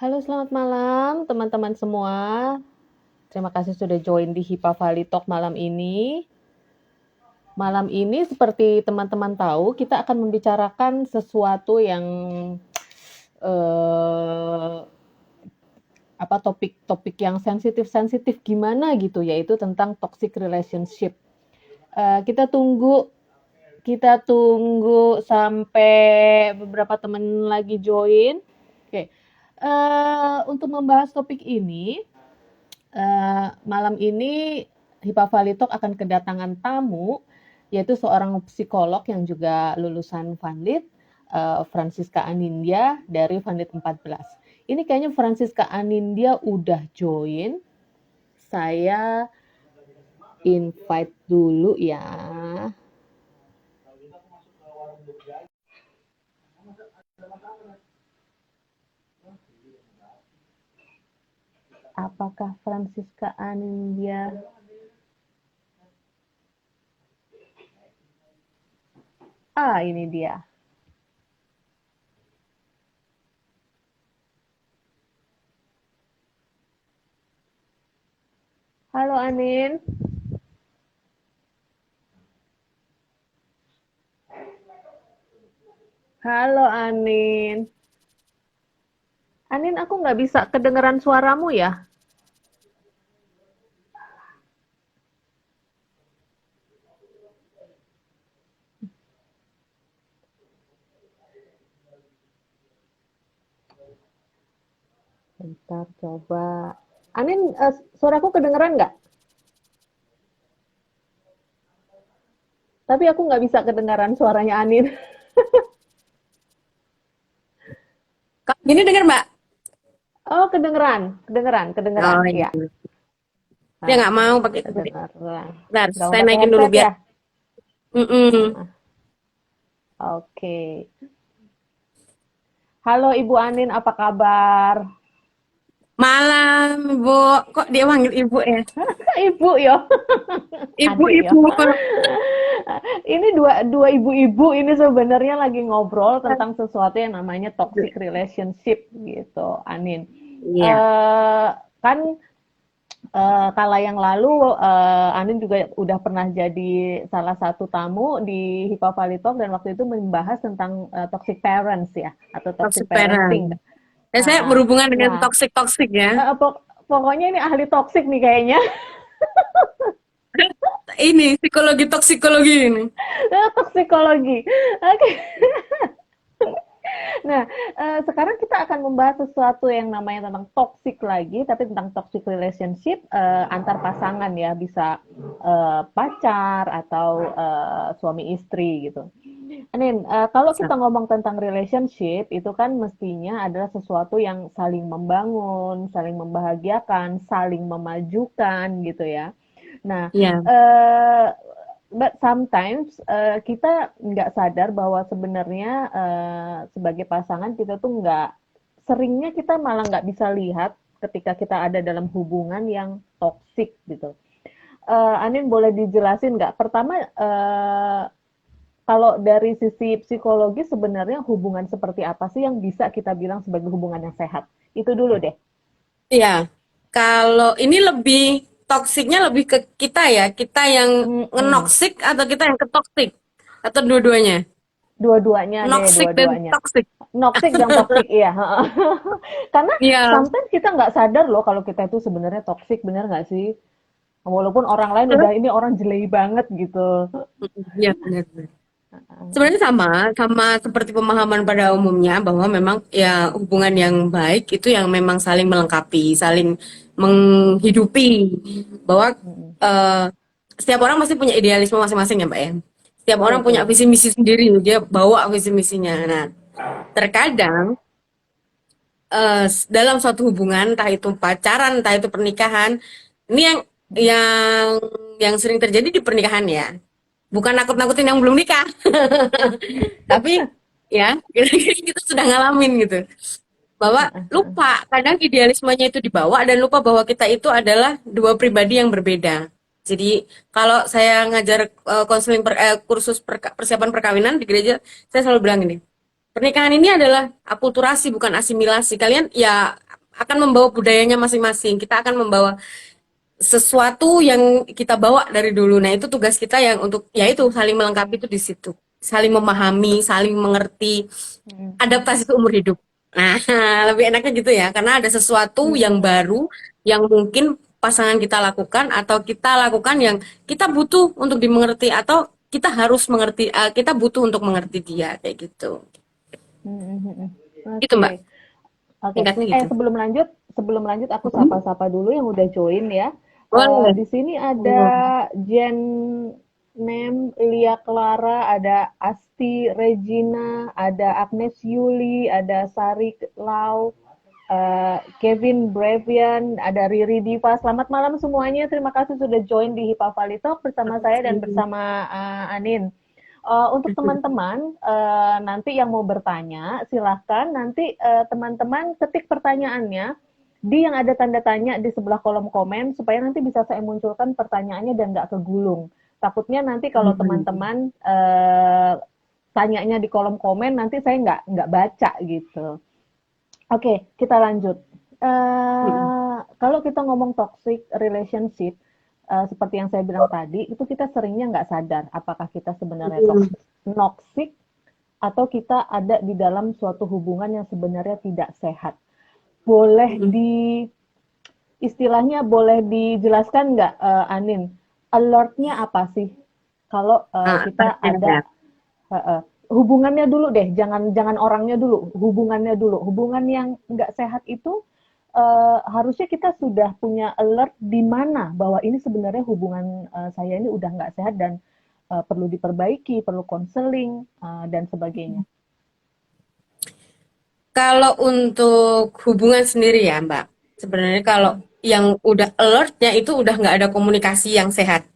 Halo, selamat malam teman-teman semua. Terima kasih sudah join di HIPA Valley Talk malam ini. Malam ini seperti teman-teman tahu, kita akan membicarakan sesuatu yang eh, topik-topik yang sensitif-sensitif gimana gitu, yaitu tentang toxic relationship. Kita tunggu sampai beberapa teman lagi join. Oke. Untuk membahas topik ini, malam ini Hipa Valley Talk akan kedatangan tamu, yaitu seorang psikolog yang juga lulusan Vanlit, Francisca Anindya dari Vanlit 14. Ini kayaknya Francisca Anindya udah join. Saya invite dulu ya. Apakah Francisca Anindya? Ini dia. Halo Anin. Halo Anin. Anin, aku nggak bisa kedengeran suaramu ya. Bentar, coba. Anin, suaraku kedengeran nggak? Tapi aku nggak bisa kedengaran suaranya Anin. Gini dengar Mbak? Oh, kedengeran. Oh Iya. iya. Dia Nah, nggak mau pakai itu. kedengeran. Bentar, Nggak mau saya pakai naikin dulu headset biar. ya? Mm-mm. Oke. Halo Ibu Anin, apa kabar? Malam, Ibu. Kok dia manggil Ibu ya? Ibu yo, adik yo. Ibu-ibu. Ini dua dua ibu-ibu ini sebenarnya lagi ngobrol tentang sesuatu yang namanya toxic relationship gitu, Anin. Iya, Eh kan kala yang lalu Anin juga udah pernah jadi salah satu tamu di Hipa Valley Talk dan waktu itu membahas tentang toxic parents ya atau toxic toxic parent. parenting. Dan saya Uh, berhubungan dengan nah, toxic-toxic ya. pokoknya ini ahli toxic nih kayaknya. Ini psikologi ini. Toksikologi. Oke. Nah, sekarang kita akan membahas sesuatu yang namanya tentang toxic lagi, tapi tentang toxic relationship antar pasangan ya, bisa pacar atau suami istri gitu. Anin, kalau kita ngomong tentang relationship, itu kan mestinya adalah sesuatu yang saling membangun, saling membahagiakan, saling memajukan gitu ya. Nah, Iya, but sometimes kita nggak sadar bahwa sebenarnya sebagai pasangan kita tuh nggak seringnya kita malah nggak bisa lihat ketika kita ada dalam hubungan yang toksik gitu. Anin boleh dijelasin nggak? Pertama, kalau dari sisi psikologi sebenarnya hubungan seperti apa sih yang bisa kita bilang sebagai hubungan yang sehat? Itu dulu deh. iya. Kalau ini lebih toksiknya lebih ke kita ya, kita yang Mm-mm. ngenoksik atau kita yang ketoksik atau dua-duanya. Dua-duanya deh, Noksik dan dua-duanya. toksik. Noksik dan toksik, iya. Karena Iya, sometimes kita nggak sadar loh kalau kita itu sebenarnya toksik, bener nggak sih? Walaupun orang lain udah ini orang jelek banget gitu. iya benar. Sebenarnya sama, sama seperti pemahaman pada umumnya bahwa memang ya hubungan yang baik itu yang memang saling melengkapi, saling menghidupi. Bahwa Mm-mm. eh, setiap orang pasti punya idealisme masing-masing ya Mbak ya. Setiap orang punya Betul. visi misi sendiri, dia bawa visi misinya. Nah, terkadang dalam suatu hubungan, entah itu pacaran, entah itu pernikahan, ini yang yang sering terjadi di pernikahan ya. Bukan nakut-nakutin yang belum nikah. Tapi ya kita sudah ngalamin gitu bahwa lupa kadang idealismenya itu dibawa dan lupa bahwa kita itu adalah dua pribadi yang berbeda. Jadi kalau saya ngajar kursus persiapan perkawinan di gereja, saya selalu bilang ini, pernikahan ini adalah akulturasi bukan asimilasi. Kalian ya akan membawa budayanya masing-masing. Kita akan membawa sesuatu yang kita bawa dari dulu. Nah, itu tugas kita yang untuk ya itu saling melengkapi itu di situ. Saling memahami, saling mengerti, Mhm. adaptasi itu umur hidup. Nah, lebih enaknya gitu ya, karena ada sesuatu yang Mhm. baru yang mungkin pasangan kita lakukan atau kita lakukan yang kita butuh untuk dimengerti atau kita harus mengerti, kita butuh untuk mengerti dia kayak gitu. Mhm. Mhm. Gitu, Mbak. Oke. Oke. Singkatnya gitu. Sebelum lanjut aku Mhm. sapa-sapa dulu yang udah join ya. Boleh. Di sini ada Hmm. Jen Nem, Lia Clara, ada Asti Regina, ada Agnes Yuli, ada Sari Lau, Kevin Brevian, ada Riri Diva. Selamat malam semuanya. Terima kasih sudah join di Hipa Valley Talk bersama saya dan bersama Anin. Untuk teman-teman nanti yang mau bertanya, silahkan nanti teman-teman ketik pertanyaannya di yang ada tanda tanya di sebelah kolom komen supaya nanti bisa saya munculkan pertanyaannya dan nggak kegulung. Takutnya nanti kalau teman-teman tanyanya di kolom komen nanti saya nggak baca gitu. Oke, kita lanjut. Kalau kita ngomong toxic relationship, seperti yang saya bilang tadi, itu kita seringnya nggak sadar apakah kita sebenarnya toxic atau kita ada di dalam suatu hubungan yang sebenarnya tidak sehat. Boleh istilahnya boleh dijelaskan nggak, Anin? Alertnya apa sih? Kalau kita ada Pastinya. hubungannya dulu deh, jangan jangan orangnya dulu, hubungannya dulu. Hubungan yang nggak sehat itu harusnya kita sudah punya alert di mana bahwa ini sebenarnya hubungan saya ini udah nggak sehat dan perlu diperbaiki, perlu konseling dan sebagainya. Kalau untuk hubungan sendiri ya, Mbak, sebenarnya kalau yang udah alertnya itu udah nggak ada komunikasi yang sehat.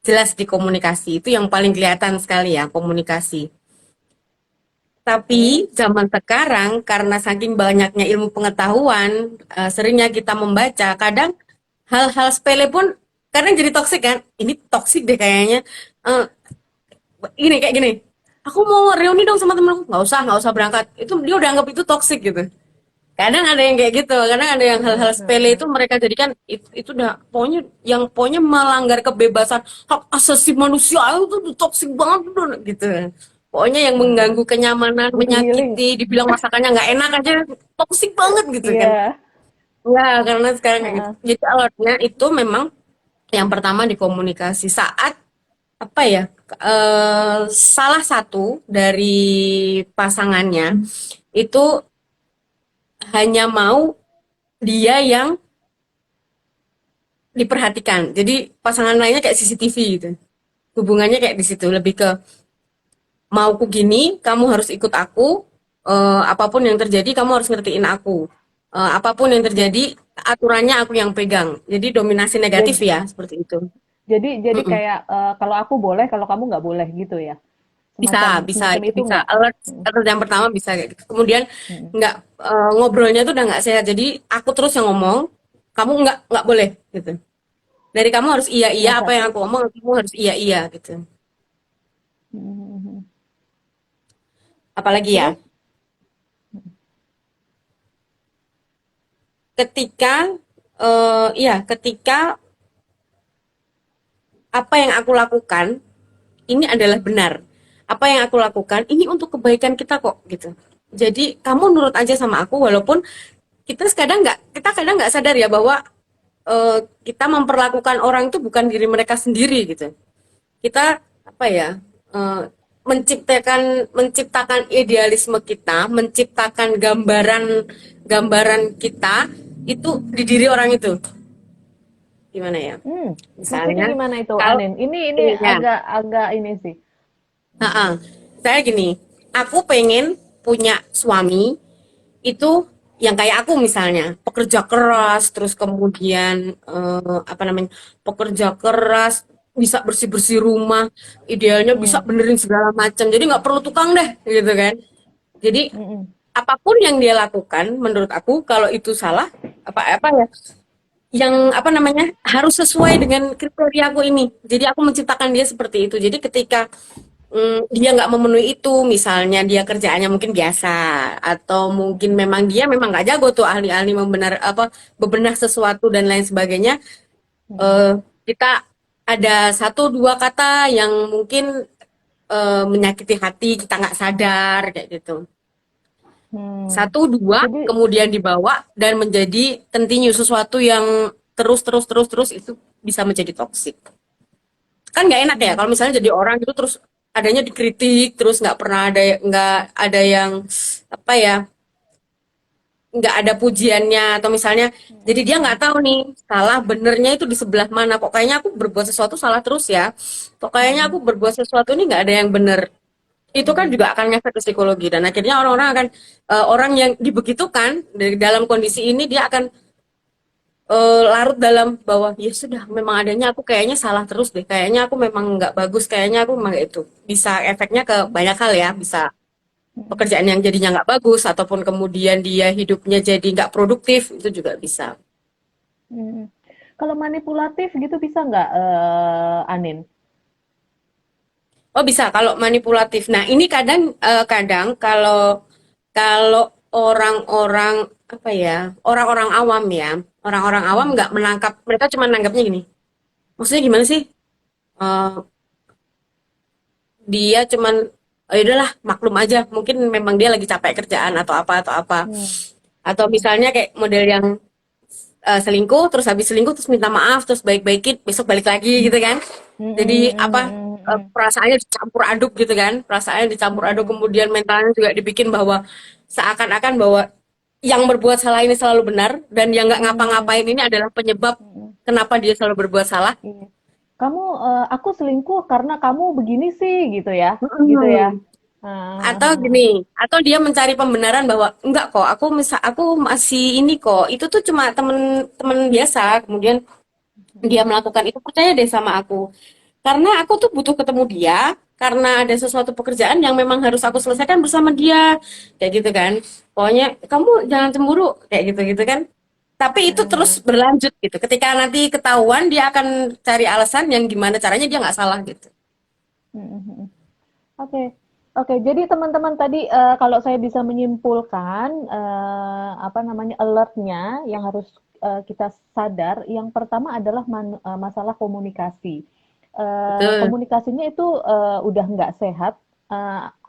Jelas di komunikasi, itu yang paling kelihatan sekali ya, komunikasi. Oke. Tapi zaman sekarang karena saking banyaknya ilmu pengetahuan, seringnya kita membaca, kadang hal-hal sepele pun kadang jadi toksik kan. Ini toksik deh kayaknya. Eh, Gini kayak gini. Aku mau reuni dong sama temen aku. Nggak usah berangkat. Itu dia udah anggap itu toksik gitu. Kadang ada yang kayak gitu, kadang ada yang hal-hal sepele itu mereka jadikan itu udah pokoknya melanggar kebebasan hak asasi manusia itu tuh toksik banget tuh gitu. Pokoknya yang mengganggu kenyamanan, Butuh healing. menyakiti, dibilang masakannya nggak enak aja toksik banget gitu kan. Iya. Enggak, karena sekarang kayak gitu. Heeh. Jadi alatnya itu memang yang pertama di komunikasi saat apa ya salah satu dari pasangannya itu hanya mau dia yang diperhatikan. Jadi pasangan lainnya kayak CCTV gitu. Hubungannya kayak di situ lebih ke mauku gini, kamu harus ikut aku. Apapun yang terjadi kamu harus ngertiin aku. Apapun yang Oke. terjadi aturannya aku yang pegang. Jadi dominasi negatif Jadi ya seperti itu. jadi Mm-mm. kayak kalau aku boleh, kalau kamu nggak boleh gitu ya. Bisa, Semacam bisa semacam itu itu bisa nggak? alert. Mm, Alert yang pertama bisa kayak gitu. Kemudian mm, nggak ngobrolnya tuh udah nggak sehat. Jadi aku terus yang ngomong, kamu nggak boleh gitu. Dari kamu harus iya iya yang apa yang satu. aku ngomong kamu harus iya iya gitu. Mm. Apalagi ya Terus, ketika apa yang aku lakukan ini adalah benar. Apa yang aku lakukan ini untuk kebaikan kita kok gitu. Jadi kamu nurut aja sama aku walaupun kita kadang nggak sadar ya bahwa kita memperlakukan orang itu bukan diri mereka sendiri gitu. Kita apa ya eh, menciptakan idealisme kita, menciptakan gambaran gambaran kita itu di diri orang itu. Gimana ya? maksudnya Misalnya gimana itu, kalau Anin? Ini ininya, agak ini sih. heeh. Saya gini, aku pengen punya suami itu yang kayak aku misalnya, pekerja keras, terus kemudian apa namanya, pekerja keras, bisa bersih-bersih rumah, idealnya bisa Mm, benerin segala macam. Jadi nggak perlu tukang deh, gitu kan. Jadi mm, apapun yang dia lakukan, menurut aku kalau itu salah, apa apa ya, yang apa namanya harus sesuai dengan kriteria aku ini. Jadi aku menciptakan dia seperti itu. Jadi ketika dia nggak memenuhi itu, misalnya dia kerjaannya mungkin biasa, atau mungkin memang dia memang nggak jago tuh ahli-ahli bebenah sesuatu dan lain sebagainya. Mm-mm. eh, kita ada satu dua kata yang mungkin menyakiti hati, kita nggak sadar kayak gitu. Hmm. Satu dua Jadi, kemudian dibawa dan menjadi continue sesuatu yang terus terus terus terus itu bisa menjadi toksik. Kan nggak enak ya hmm, kalau misalnya jadi orang itu terus adanya dikritik terus nggak ada yang apa ya, nggak ada pujiannya, atau misalnya jadi dia nggak tahu nih salah benernya itu di sebelah mana, kok kayaknya aku berbuat sesuatu salah terus ya, kok kayaknya mm-mm, aku berbuat sesuatu ini nggak ada yang bener. Itu kan mm-mm, juga akan ngefek ke psikologi dan akhirnya orang-orang akan orang yang dibegitukan dari dalam kondisi ini dia akan larut dalam bahwa ya sudah memang adanya aku kayaknya salah terus deh, kayaknya aku memang nggak bagus, kayaknya aku memang nggak itu, bisa efeknya ke banyak hal ya, bisa mm-mm, pekerjaan yang jadinya nggak bagus ataupun kemudian dia hidupnya jadi nggak produktif itu juga bisa. mm-mm. Kalau manipulatif gitu bisa nggak, Anin? Oh bisa kalau manipulatif. Nah ini kadang kalau kalau orang-orang apa ya, orang-orang awam ya, orang-orang awam Hmm. nggak menangkap, mereka cuma nanggapnya gini, maksudnya gimana sih? Eh, dia cuman "Oh, ya udahlah maklum aja, mungkin memang dia lagi capek kerjaan atau apa, Hmm. atau misalnya kayak model yang selingkuh terus habis selingkuh terus minta maaf terus baik-baikin besok balik lagi gitu kan, Mhm jadi mhm apa, mhm mhm. perasaannya dicampur aduk gitu kan, perasaannya dicampur aduk Mhm. kemudian mentalnya juga dibikin bahwa seakan-akan bahwa yang berbuat salah ini selalu benar dan yang nggak Mmm, ngapa-ngapain ini adalah penyebab mhm, kenapa dia selalu berbuat salah. iya. Kamu, aku selingkuh karena kamu begini sih, gitu ya? Gitu ya? Mm-mm. Atau Heeh gini, atau dia mencari pembenaran bahwa enggak kok, aku masih ini kok, itu tuh cuma temen-temen biasa, kemudian dia melakukan itu, percaya deh sama aku. Karena aku tuh butuh ketemu dia, karena ada sesuatu pekerjaan yang memang harus aku selesaikan bersama dia. Kayak gitu kan. Pokoknya kamu jangan cemburu, kayak gitu-gitu kan. Tapi itu terus mhm berlanjut gitu. Ketika nanti ketahuan, dia akan cari alasan yang gimana caranya dia nggak salah gitu. mhm mhm. Oke oke, jadi teman-teman tadi, kalau saya bisa menyimpulkan, apa namanya, alert-nya yang harus, kita sadar, yang pertama adalah masalah komunikasi. Betul. Komunikasinya itu, udah nggak sehat,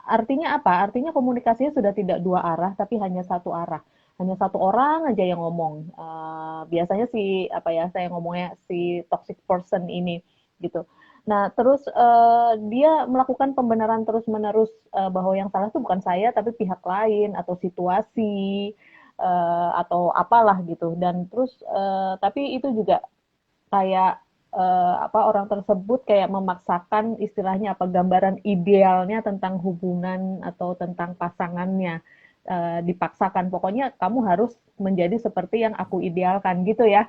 artinya apa? Artinya komunikasinya sudah tidak dua arah, tapi hanya satu arah. Hanya satu orang aja yang ngomong, biasanya si apa ya, saya ngomongnya si toxic person ini, gitu. Nah, terus dia melakukan pembenaran terus-menerus bahwa yang salah itu bukan saya, tapi pihak lain atau situasi atau apalah gitu. Dan terus tapi itu juga kayak apa orang tersebut kayak memaksakan istilahnya apa gambaran idealnya tentang hubungan atau tentang pasangannya dipaksakan. Pokoknya kamu harus menjadi seperti yang aku idealkan gitu ya,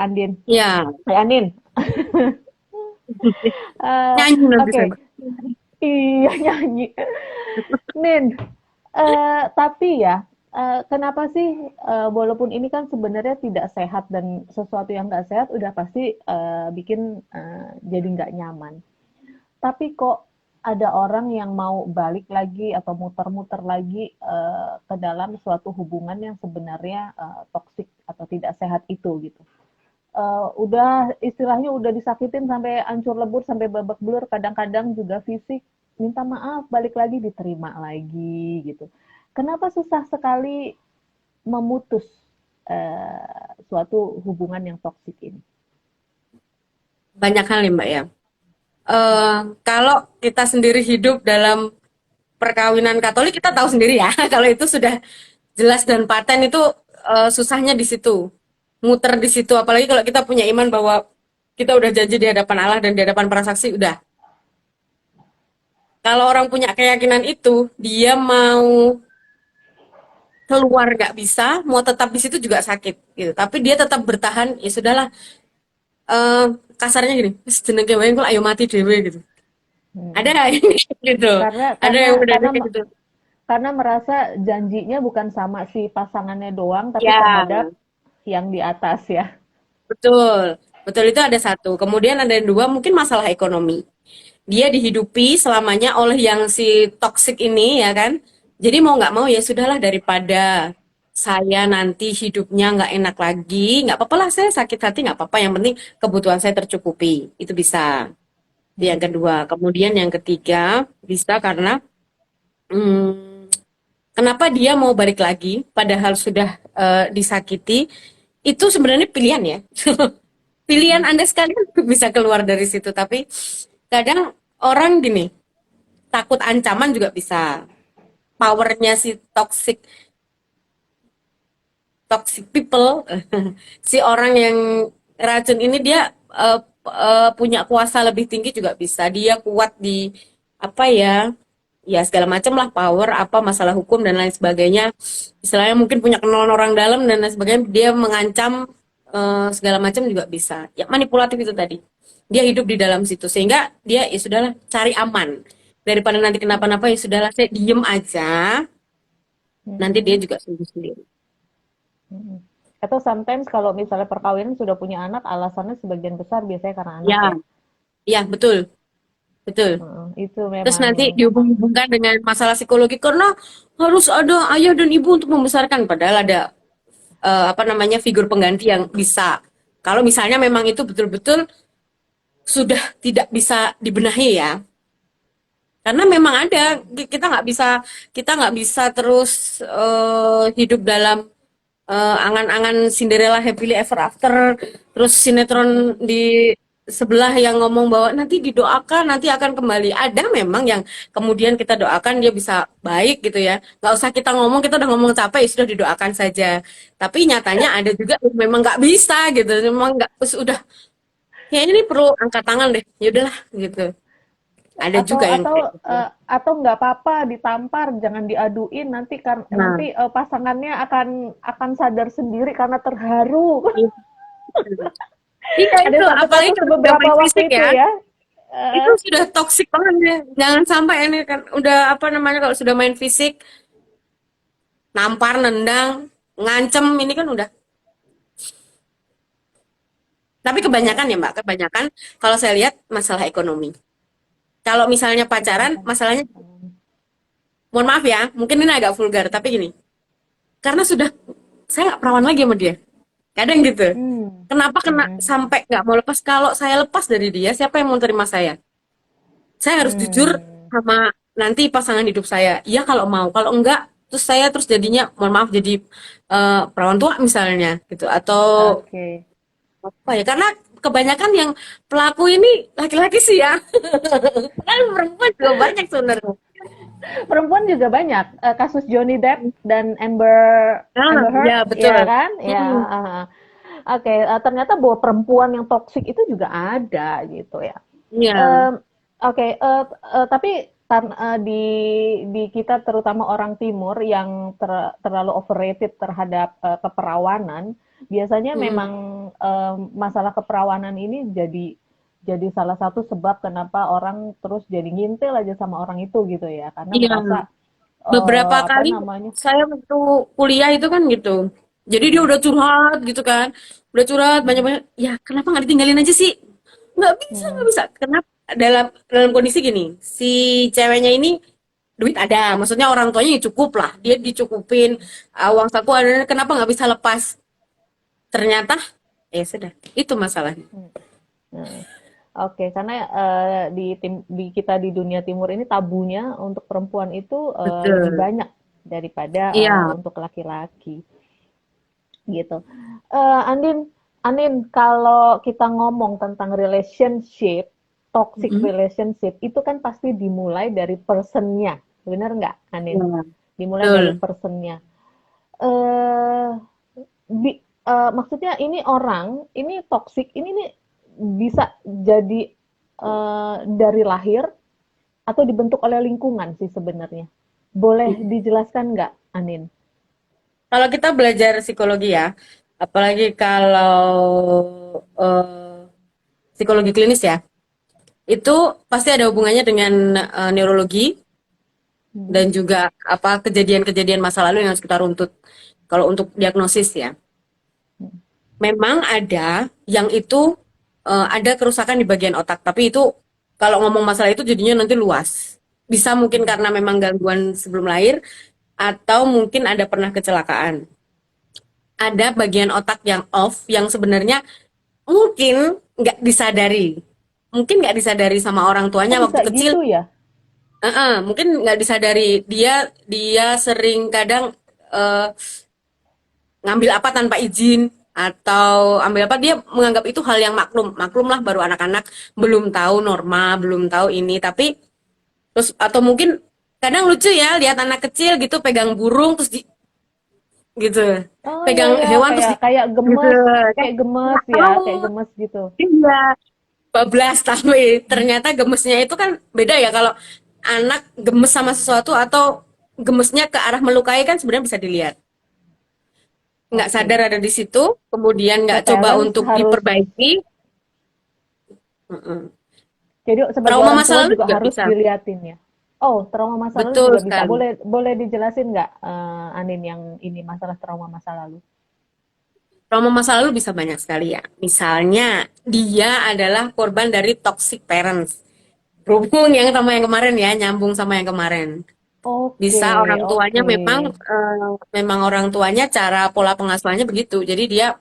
Andin. Ya, Anin. nyanyi nanti Oke, saya. iya nyanyi. Nin, tapi ya, kenapa sih, walaupun ini kan sebenarnya tidak sehat dan sesuatu yang nggak sehat udah pasti, bikin, jadi nggak nyaman. Tapi kok ada orang yang mau balik lagi atau muter-muter lagi, ke dalam suatu hubungan yang sebenarnya, toksik atau tidak sehat itu gitu. Udah istilahnya udah disakitin sampai hancur lebur, sampai babak belur, kadang-kadang juga fisik, minta maaf, balik lagi, diterima lagi gitu. Kenapa susah sekali memutus suatu hubungan yang toksik ini? Banyak hal nih Mbak ya. Kalau kita sendiri hidup dalam perkawinan Katolik, kita tahu sendiri ya. Kalau itu sudah jelas dan paten itu susahnya di situ, muter di situ. Apalagi kalau kita punya iman bahwa kita udah janji di hadapan Allah dan di hadapan para saksi, udah. Kalau orang punya keyakinan itu, dia mau keluar nggak bisa, mau tetap di situ juga sakit gitu. Tapi dia tetap bertahan, ya sudahlah. Eh, kasarnya gini, jenenge wae engko ayo mati dhewe gitu. Ada Hmm. yang gitu. Karena Ada karena yang udah karena kayak gitu. karena merasa janjinya bukan sama si pasangannya doang, tapi Ya, terhadap yang di atas ya. betul. Betul itu ada satu. Kemudian ada yang dua, mungkin masalah ekonomi. dia dihidupi selamanya oleh yang si toxic ini ya kan. Jadi mau nggak mau ya sudahlah, daripada saya nanti hidupnya nggak enak lagi, nggak apa-apa lah, saya sakit hati nggak apa-apa. Yang penting kebutuhan saya tercukupi, itu bisa. Itu yang kedua. Kemudian yang ketiga bisa karena hmm, kenapa dia mau balik lagi padahal sudah disakiti, itu sebenarnya pilihan ya. Pilihan Anda sekalian bisa keluar dari situ, tapi kadang orang gini, takut ancaman juga bisa. Powernya si toxic toxic people, si orang yang racun ini, dia punya kuasa lebih tinggi juga bisa. Dia kuat di apa ya? Ya segala macam lah, power, apa masalah hukum dan lain sebagainya. Istilahnya mungkin punya kenalan orang dalam dan lain sebagainya, dia mengancam segala macam juga bisa. Ya manipulatif itu tadi. Dia hidup di dalam situ sehingga dia ya sudahlah, cari aman. Daripada nanti kenapa-napa ya sudahlah, saya diem aja. Nanti dia Mm-mm. juga sembuh sendiri. Mm-mm. Atau sometimes kalau misalnya perkawinan sudah punya anak, alasannya sebagian besar biasanya karena anak Ya, ya. ya betul, betul. Heeh, itu Terus memang. nanti dihubung-hubungkan dengan masalah psikologi karena harus ada ayah dan ibu untuk membesarkan, padahal ada apa namanya, figur pengganti yang bisa. Kalau misalnya memang itu betul-betul sudah tidak bisa dibenahi ya, karena memang ada, kita nggak bisa terus hidup dalam angan-angan Cinderella happily ever after, terus sinetron di sebelah yang ngomong bahwa nanti didoakan nanti akan kembali. Ada memang yang kemudian kita doakan dia bisa baik gitu ya, nggak usah kita ngomong, kita udah ngomong capek, ya sudah didoakan saja. Tapi nyatanya ada juga yang memang nggak bisa gitu, memang nggak, udah kayaknya ini perlu angkat tangan deh, ya udahlah gitu. Ada atau juga yang atau kayak gitu. atau nggak apa-apa ditampar, jangan diaduin, nanti Nah, pasangannya akan sadar sendiri karena terharu. iya, iya Ada itu satu apalagi kasus kalau sudah beberapa main waktu fisik itu ya. ya. Itu Eh, sudah toksik banget ya. Jangan sampai ini kan udah apa namanya, kalau sudah main fisik, nampar, nendang, ngancem, ini kan udah. Tapi oke. kebanyakan ya Mbak, kebanyakan kalau saya lihat masalah ekonomi. Kalau misalnya pacaran, Kebanyakan masalahnya, ekonomi. mohon maaf ya, mungkin ini agak vulgar, tapi gini, karena sudah, saya nggak perawan lagi sama dia. Kadang gitu. Hmm. Kenapa kena Mm-mm. sampai nggak mau lepas? Kalau saya lepas dari dia, siapa yang mau terima saya? Saya harus jujur Hmm. sama nanti pasangan hidup saya. Iya kalau mau, kalau enggak, terus saya terus jadinya, mohon maaf, jadi perawan tua misalnya gitu, atau Oke. apa ya? Karena kebanyakan yang pelaku ini laki-laki sih ya. Kan perempuan juga banyak sebenarnya. Perempuan juga banyak. Kasus Johnny Depp dan Amber Nah, Amber Heard, ya ya betul. kan? Ya. Hmm, Oke, ternyata bahwa perempuan yang toksik itu juga ada gitu ya. iya, Em, oke, tapi di kita terutama orang Timur yang terlalu overrated terhadap keperawanan, biasanya hmm, memang masalah keperawanan ini jadi salah satu sebab kenapa orang terus jadi ngintil aja sama orang itu gitu ya, karena iya. merasa Beberapa apa kali namanya. saya waktu kuliah itu kan gitu. Jadi dia udah curhat gitu kan, udah curhat Mm, banyak-banyak. Ya kenapa nggak ditinggalin aja sih? Nggak bisa, nggak mm, bisa. Kenapa? Dalam kondisi gini, si ceweknya ini duit ada, maksudnya orang tuanya ya cukup lah, dia dicukupin, uang saku ada, kenapa nggak bisa lepas? Ternyata, ya sudah, itu masalahnya. mm, mm. Oke, karena di kita di dunia timur ini tabunya untuk perempuan itu lebih Betul. banyak daripada Iya. untuk laki-laki, gitu. Andin, Andin, kalau kita ngomong tentang relationship, toxic Mm-mm. relationship, itu kan pasti dimulai dari personnya, benar nggak, Andin? Iya, Dimulai betul. dari personnya. Eh, Maksudnya ini orang, ini toxic, ini nih bisa jadi dari lahir atau dibentuk oleh lingkungan sih sebenarnya. Boleh dijelaskan nggak, Anin? Kalau kita belajar psikologi ya, apalagi kalau psikologi klinis ya, itu pasti ada hubungannya dengan neurologi Hmm. dan juga apa, kejadian-kejadian masa lalu yang harus kita runtut. Kalau untuk diagnosis ya, memang ada yang itu ada kerusakan di bagian otak, tapi itu kalau ngomong masalah itu jadinya nanti luas. Bisa mungkin karena memang gangguan sebelum lahir, atau mungkin ada pernah kecelakaan. Ada bagian otak yang off yang sebenarnya mungkin nggak disadari. Mungkin nggak disadari sama orang Oh, tuanya bisa waktu kecil. gitu ya? Mungkin nggak disadari. Dia dia sering kadang eh, ngambil apa tanpa izin atau ambil apa, dia menganggap itu hal yang maklum, maklum lah, baru anak-anak belum tahu norma, belum tahu ini, tapi terus atau mungkin kadang lucu ya lihat anak kecil gitu pegang burung terus gitu, Oh ya pegang ya, hewan terus kayak gitu kayak gemes nggak ya, tahu. kayak gemes gitu. Iya, bablas, tapi ternyata gemesnya itu kan beda ya, kalau anak gemes sama sesuatu atau gemesnya ke arah melukai kan sebenarnya bisa dilihat. Nggak sadar Oke. ada di situ, kemudian So nggak coba parents untuk harus, diperbaiki. Mm-mm. jadi sebagai Trauma orang masa tua lalu juga juga harus bisa. diliatin ya. Oh, trauma masa lalu Betul juga bisa. sekali. Boleh boleh dijelasin nggak, Anin, yang ini masalah trauma masa lalu? Trauma masa lalu bisa banyak sekali ya. Misalnya, dia adalah korban dari toxic parents. Berhubung yang sama yang kemarin ya, nyambung sama yang kemarin. Oke, Bisa orang tuanya oke. memang orang tuanya cara pola pengasuhannya begitu. Jadi dia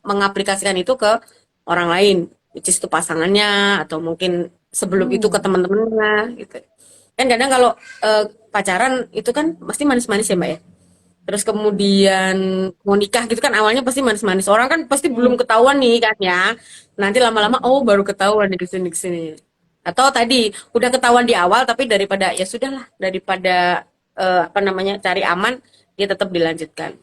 mengaplikasikan itu ke orang lain, which is itu pasangannya atau mungkin sebelum itu ke Hmm, teman-temannya gitu. Kan kadang kalau pacaran itu kan pasti manis-manis ya, Mbak ya. Terus kemudian mau nikah gitu kan awalnya pasti manis-manis. Orang kan pasti belum hmm, ketahuan nih kan ya. Nanti lama-lama hmm. oh baru ketahuan di sini di sini. Atau tadi udah ketahuan di awal tapi daripada ya sudahlah, daripada apa namanya, cari aman, dia tetap dilanjutkan.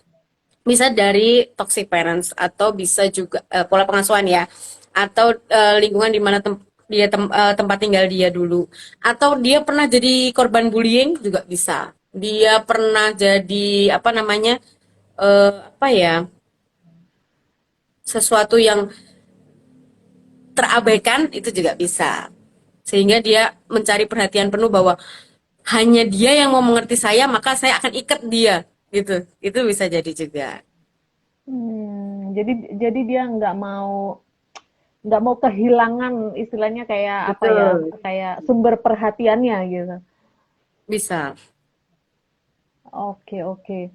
Bisa dari toxic parents atau bisa juga pola pengasuhan ya. Atau lingkungan di mana tempat tinggal dia dulu. Atau dia pernah jadi korban bullying juga bisa. Dia pernah jadi apa namanya, apa ya, sesuatu yang terabaikan itu juga bisa. Sehingga dia mencari perhatian penuh bahwa hanya dia yang mau mengerti saya, maka saya akan ikat dia gitu. Itu bisa jadi juga. Jadi dia nggak mau kehilangan, istilahnya kayak apa ya, Betul, kayak sumber perhatiannya gitu. bisa. Oke, oke.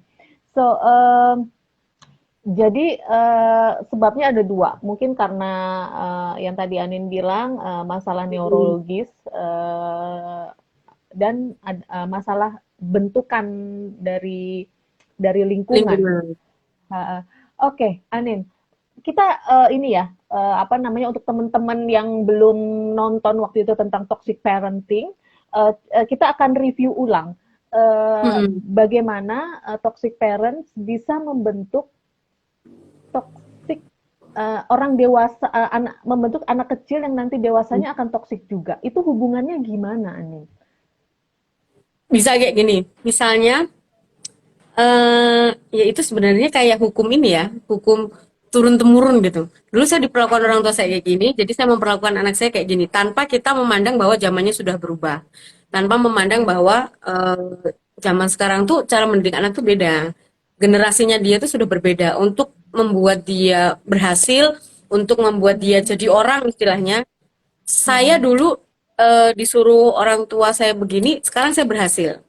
So, jadi sebabnya ada dua. Mungkin karena yang tadi Anin bilang masalah Mm, neurologis dan masalah bentukan dari lingkungan. lingkungan. Ha, oke, Anin. Kita ini ya, apa namanya, untuk teman-teman yang belum nonton waktu itu tentang toxic parenting, kita akan review ulang Mm-mm. bagaimana toxic parents bisa membentuk toxic orang dewasa, membentuk anak kecil yang nanti dewasanya akan toxic juga. Itu hubungannya gimana, Ani? Bisa kayak gini. Misalnya, ya itu sebenarnya kayak hukum ini ya, hukum turun temurun gitu. Dulu saya diperlakukan orang tua saya kayak gini, jadi saya memperlakukan anak saya kayak gini tanpa kita memandang bahwa zamannya sudah berubah, tanpa memandang bahwa zaman sekarang tuh cara mendidik anak tuh beda, generasinya dia tuh sudah berbeda. Untuk membuat dia berhasil, untuk membuat dia jadi orang istilahnya. Saya Mm-mm. dulu disuruh orang tua saya begini, sekarang saya berhasil.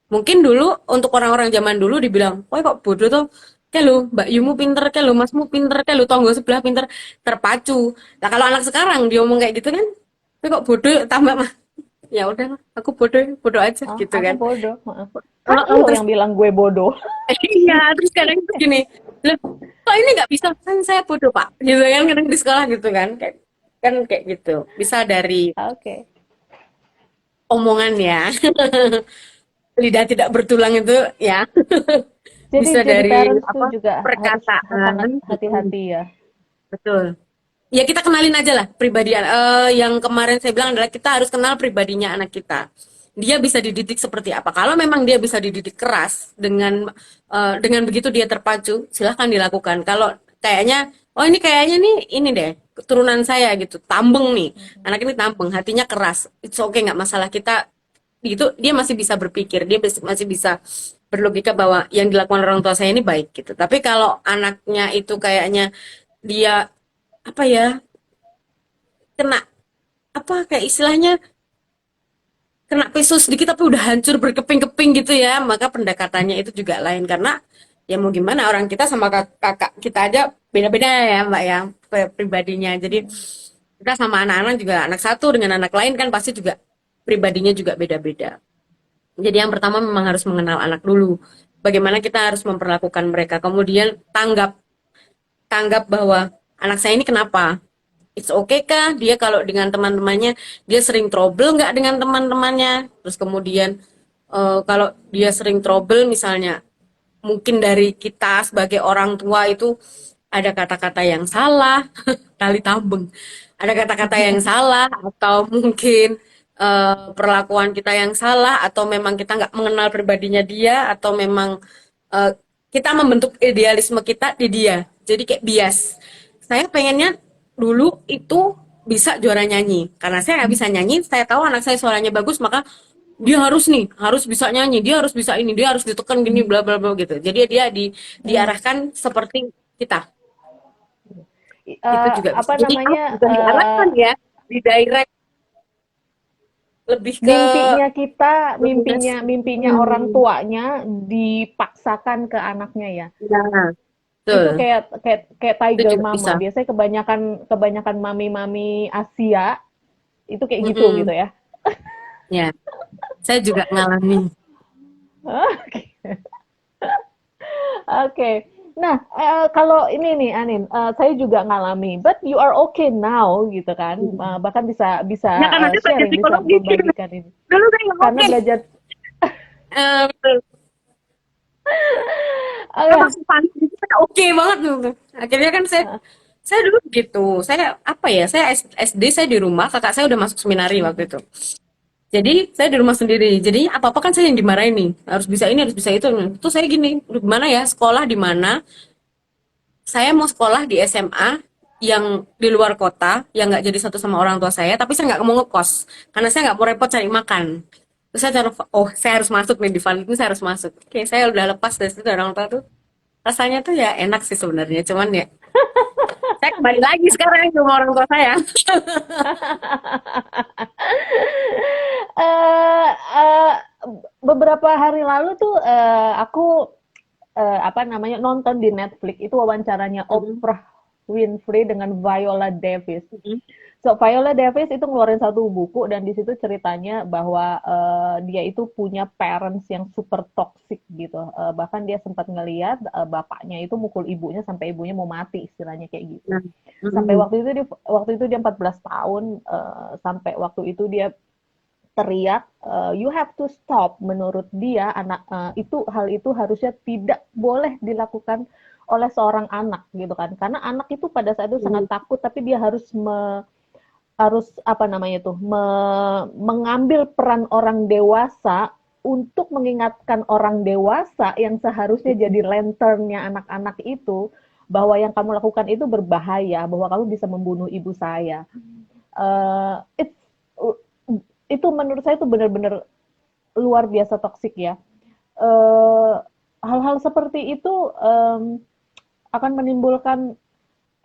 Mungkin dulu untuk orang-orang zaman dulu dibilang, "Wah kok bodoh tuh, kayak lu, Mbak Yumu pinter, kayak lu, Masmu pinter, kayak lu, tonggo sebelah pinter, terpacu." Nah kalau anak sekarang dia ngomong kayak gitu kan, "Tapi kok bodoh tambah mah." Ya udah, aku bodoh, bodoh aja Ah, gitu aku kan. bodoh. Kan lo Terus yang bilang gue bodoh. iya, terus kadang itu gini, loh, kok ini nggak bisa, kan saya bodoh Pak, gitu kan, kadang di sekolah gitu kan kayak gitu. Bisa dari Oke. omongan ya, lidah tidak bertulang itu ya, bisa Jadi dari parents tuh apa, juga harus perkataan. sangat Mm, hati-hati ya. betul. Ya kita kenalin aja lah pribadi, yang kemarin saya bilang adalah kita harus kenal pribadinya anak kita. Dia bisa dididik seperti apa. Kalau memang dia bisa dididik keras dengan begitu dia terpacu, silahkan dilakukan. Kalau kayaknya, oh ini kayaknya nih ini deh keturunan saya gitu, tambeng nih, anak ini tambeng, hatinya keras. It's okay, nggak masalah, kita gitu, dia masih bisa berpikir, dia masih bisa berlogika bahwa yang dilakukan orang tua saya ini baik gitu. Tapi kalau anaknya itu kayaknya dia apa ya, kena apa kayak istilahnya kena pisau sedikit tapi udah hancur berkeping-keping gitu ya, maka pendekatannya itu juga lain karena ya mau gimana orang kita sama kakak kita aja beda-beda ya Mbak ya pribadinya. Jadi kita sama anak-anak juga anak satu dengan anak lain kan pasti juga pribadinya juga beda-beda. Jadi yang pertama memang harus mengenal anak dulu. Bagaimana kita harus memperlakukan mereka. Kemudian tanggap tanggap bahwa anak saya ini kenapa? It's okay kah dia kalau dengan teman-temannya dia sering trouble nggak dengan teman-temannya? Terus kemudian kalau dia sering trouble misalnya mungkin dari kita sebagai orang tua itu ada kata-kata yang salah, kali tabeng. Ada kata-kata yang salah atau mungkin perlakuan kita yang salah atau memang kita nggak mengenal pribadinya dia atau memang eh, kita membentuk idealisme kita di dia. Jadi kayak bias. Saya pengennya dulu itu bisa juara nyanyi karena saya nggak bisa nyanyi. Saya tahu anak saya suaranya bagus maka dia harus nih harus bisa nyanyi, dia harus bisa ini, dia harus ditekan gini bla bla bla gitu. Jadi dia Hmm. diarahkan seperti kita. Itu juga bisa. Apa Jadi namanya, bukan diarahkan ya, didirect lebih ke mimpinya dominasi. mimpinya orang Hmm. tuanya dipaksakan ke anaknya ya. Nah, Itu betul. kayak kayak kayak Itu Tiger juga Mama. bisa. Biasanya kebanyakan kebanyakan mami-mami Asia itu kayak gitu Mm-mm. ya. Ya, saya juga ngalami. Oke. Oke. Nah, kalau ini nih Anin, saya juga ngalami, but you are okay now gitu kan. Bahkan bisa bisa Ya kan nanti belajar sharing, bisa psikologi. membagikan ini. Dulu saya nggak Karena oke. belajar, Betul. Saya ya, masih panik gitu, saya oke banget gitu. Akhirnya kan saya dulu gitu. Saya apa ya? Saya SD saya di rumah, kakak saya udah masuk seminari waktu itu. Jadi saya di rumah sendiri. Jadi apa-apa kan saya yang dimarahin nih. Harus bisa ini, harus bisa itu. Terus saya gini, gimana ya sekolah di mana saya mau sekolah di SMA yang di luar kota, yang nggak jadi satu sama orang tua saya, tapi saya nggak mau ngekos karena saya nggak mau repot cari makan. Terus saya cari, oh saya harus masuk nih di Valid ini saya harus masuk. Oke, saya udah lepas dari situ dari orang tua tuh. Rasanya tuh ya enak sih sebenarnya, cuman ya saya kembali lagi sekarang ke rumah orang tua saya. eh eh, beberapa hari lalu tuh aku apa namanya nonton di Netflix itu wawancaranya Mhm, Oprah Winfrey dengan Viola Davis. mhm, So Viola Davis itu ngeluarin satu buku dan di situ ceritanya bahwa dia itu punya parents yang super toxic gitu. Bahkan dia sempat ngeliat bapaknya itu mukul ibunya sampai ibunya mau mati istilahnya kayak gitu. nah, Sampai mhm, waktu itu dia 14 tahun sampai waktu itu dia teriak, you have to stop. Menurut dia anak itu hal itu harusnya tidak boleh dilakukan oleh seorang anak gitu kan, karena anak itu pada saat itu sangat mhm, takut tapi dia harus apa namanya tuh mengambil peran orang dewasa untuk mengingatkan orang dewasa yang seharusnya jadi lanternnya anak-anak itu bahwa yang kamu lakukan itu berbahaya, bahwa kamu bisa membunuh ibu saya. Uh, it's, itu menurut saya itu benar-benar luar biasa toksik ya. Hal-hal seperti itu akan menimbulkan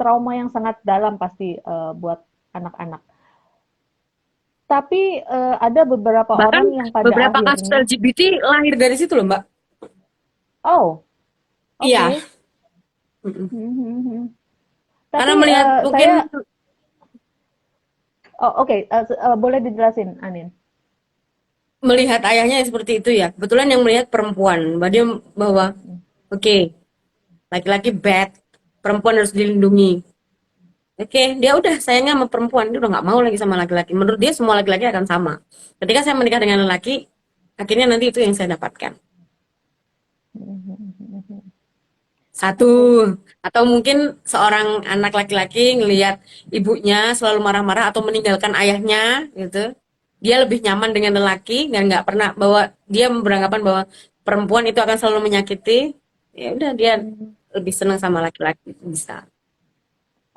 trauma yang sangat dalam pasti buat anak-anak. Tapi ada beberapa bahkan orang yang pada beberapa kasus akhirnya, LGBT lahir dari situ loh, Mbak. oh, oke. Iya, Okay. mhm. Hmm, hmm, hmm. Karena Tapi melihat mungkin saya, oh, oke, okay. Boleh dijelasin, Anin. melihat ayahnya yang seperti itu ya. Kebetulan yang melihat perempuan, bahwa dia bahwa oke, laki-laki bad, perempuan harus dilindungi. Oke, dia udah sayangnya sama perempuan, dia udah nggak mau lagi sama laki-laki. Menurut dia semua laki-laki akan sama. Ketika saya menikah dengan lelaki, akhirnya nanti itu yang saya dapatkan. Hmm, hmm, hmm, hmm. Satu, Oke. atau mungkin seorang anak laki-laki ngelihat ibunya selalu marah-marah atau meninggalkan ayahnya, gitu. Dia lebih nyaman dengan lelaki dan nggak pernah bahwa dia beranggapan bahwa perempuan itu akan selalu menyakiti. Ya udah dia Hmm, lebih senang sama laki-laki bisa.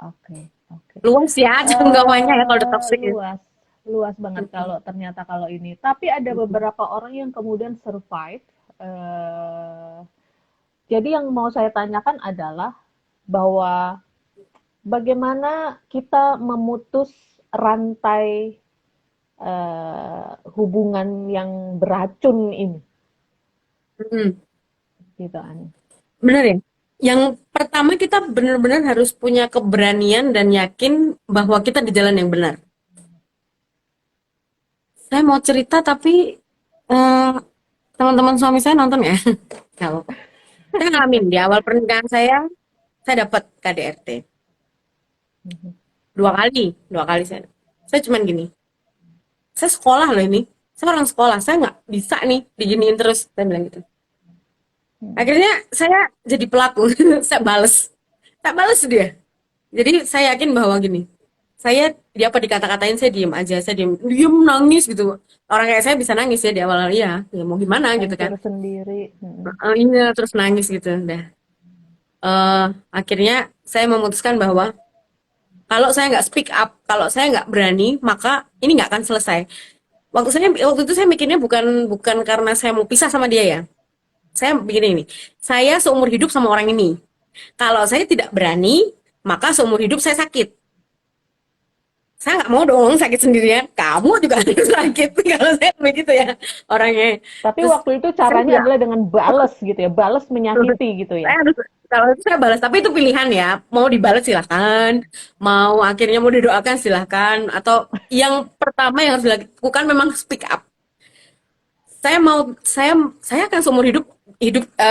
oke, oke. Luas ya jangkauannya ya kalau udah toxic ya. Luas, luas banget Mm-mm. kalau ternyata kalau ini. Tapi ada Mm-mm. beberapa orang yang kemudian survive. Eh, jadi yang mau saya tanyakan adalah bahwa bagaimana kita memutus rantai hubungan yang beracun ini, Mm-mm. gitu Ani. Bener ya? Yang pertama kita benar-benar harus punya keberanian dan yakin bahwa kita di jalan yang benar. Saya mau cerita tapi eh, teman-teman suami saya nonton ya. Kalau saya ngalamin di awal pernikahan saya dapat KDRT dua kali saya cuman gini, saya sekolah loh ini, saya orang sekolah, saya nggak bisa nih diginiin terus, saya bilang gitu. Akhirnya saya jadi pelaku, saya bales dia. Jadi saya yakin bahwa gini, dia apa dikata-katain saya diem aja, saya diem nangis gitu. Orang kayak saya bisa nangis ya di awal, ya mau gimana gitu Hancur kan. sendiri. Iya terus nangis gitu, dah. Akhirnya saya memutuskan bahwa kalau saya nggak speak up, kalau saya nggak berani, maka ini nggak akan selesai. Waktu itu saya mikirnya bukan bukan karena saya mau pisah sama dia ya. Saya begini ini, saya seumur hidup sama orang ini. Kalau saya tidak berani, maka seumur hidup saya sakit. Saya nggak mau dong sakit sendirian. Kamu juga harus sakit. Kalau saya begitu ya orangnya. Tapi Terus waktu itu saya caranya tidak. adalah dengan bales gitu ya, bales menyakiti gitu ya. Saya harus, kalau itu saya balas, tapi itu pilihan ya. Mau dibalas silahkan, mau akhirnya mau didoakan silahkan, atau yang pertama yang harus dilakukan memang speak up. Saya mau saya akan seumur hidup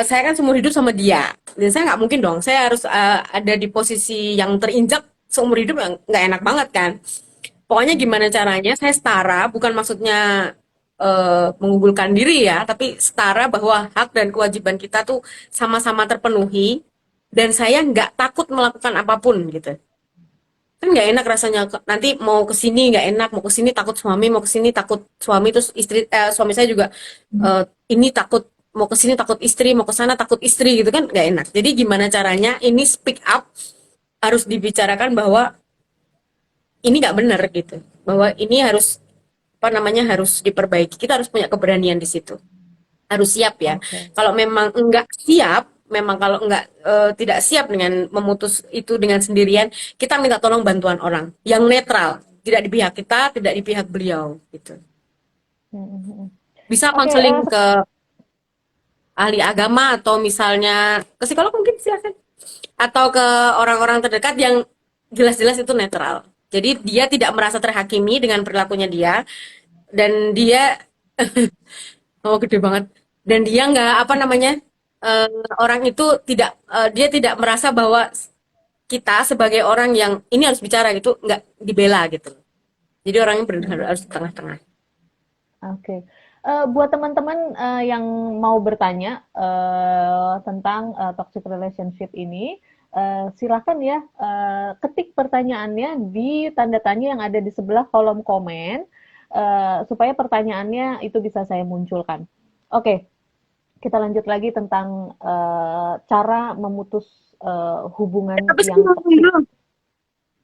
saya akan seumur hidup sama dia, dan saya nggak mungkin dong saya harus ada di posisi yang terinjak seumur hidup, yang nggak enak banget kan. Pokoknya gimana caranya saya setara, bukan maksudnya mengunggulkan diri ya, tapi setara bahwa hak dan kewajiban kita tuh sama-sama terpenuhi, dan saya nggak takut melakukan apapun gitu. Kan nggak enak rasanya nanti mau ke sini nggak enak, mau ke sini takut suami, mau ke sini takut suami, terus suami saya juga eh, ini takut, mau ke sini takut istri, mau ke sana takut istri gitu kan nggak enak. Jadi gimana caranya ini speak up, harus dibicarakan bahwa ini nggak benar gitu, bahwa ini harus apa namanya harus diperbaiki. Kita harus punya keberanian di situ, harus siap ya. Oke. Kalau memang enggak siap, memang kalau enggak tidak siap dengan memutus itu dengan sendirian, kita minta tolong bantuan orang yang netral, tidak di pihak kita, tidak di pihak beliau gitu. Mhm. Bisa Oke, konseling ke ahli agama, atau misalnya ke psikolog mungkin silakan, atau ke orang-orang terdekat yang jelas-jelas itu netral. Jadi dia tidak merasa terhakimi dengan perilakunya dia, dan dia oh gede banget, dan dia nggak apa namanya eh, orang itu dia tidak merasa bahwa kita sebagai orang yang ini harus bicara gitu, nggak dibela gitu. Jadi orangnya benar-benar harus di tengah-tengah. oke. Buat teman-teman yang mau bertanya tentang toxic relationship ini, silakan ya ketik pertanyaannya di tanda tanya yang ada di sebelah kolom komen, supaya pertanyaannya itu bisa saya munculkan. Oke, kita lanjut lagi tentang cara memutus hubungan Tapi saya yang ngomong toksik. dulu,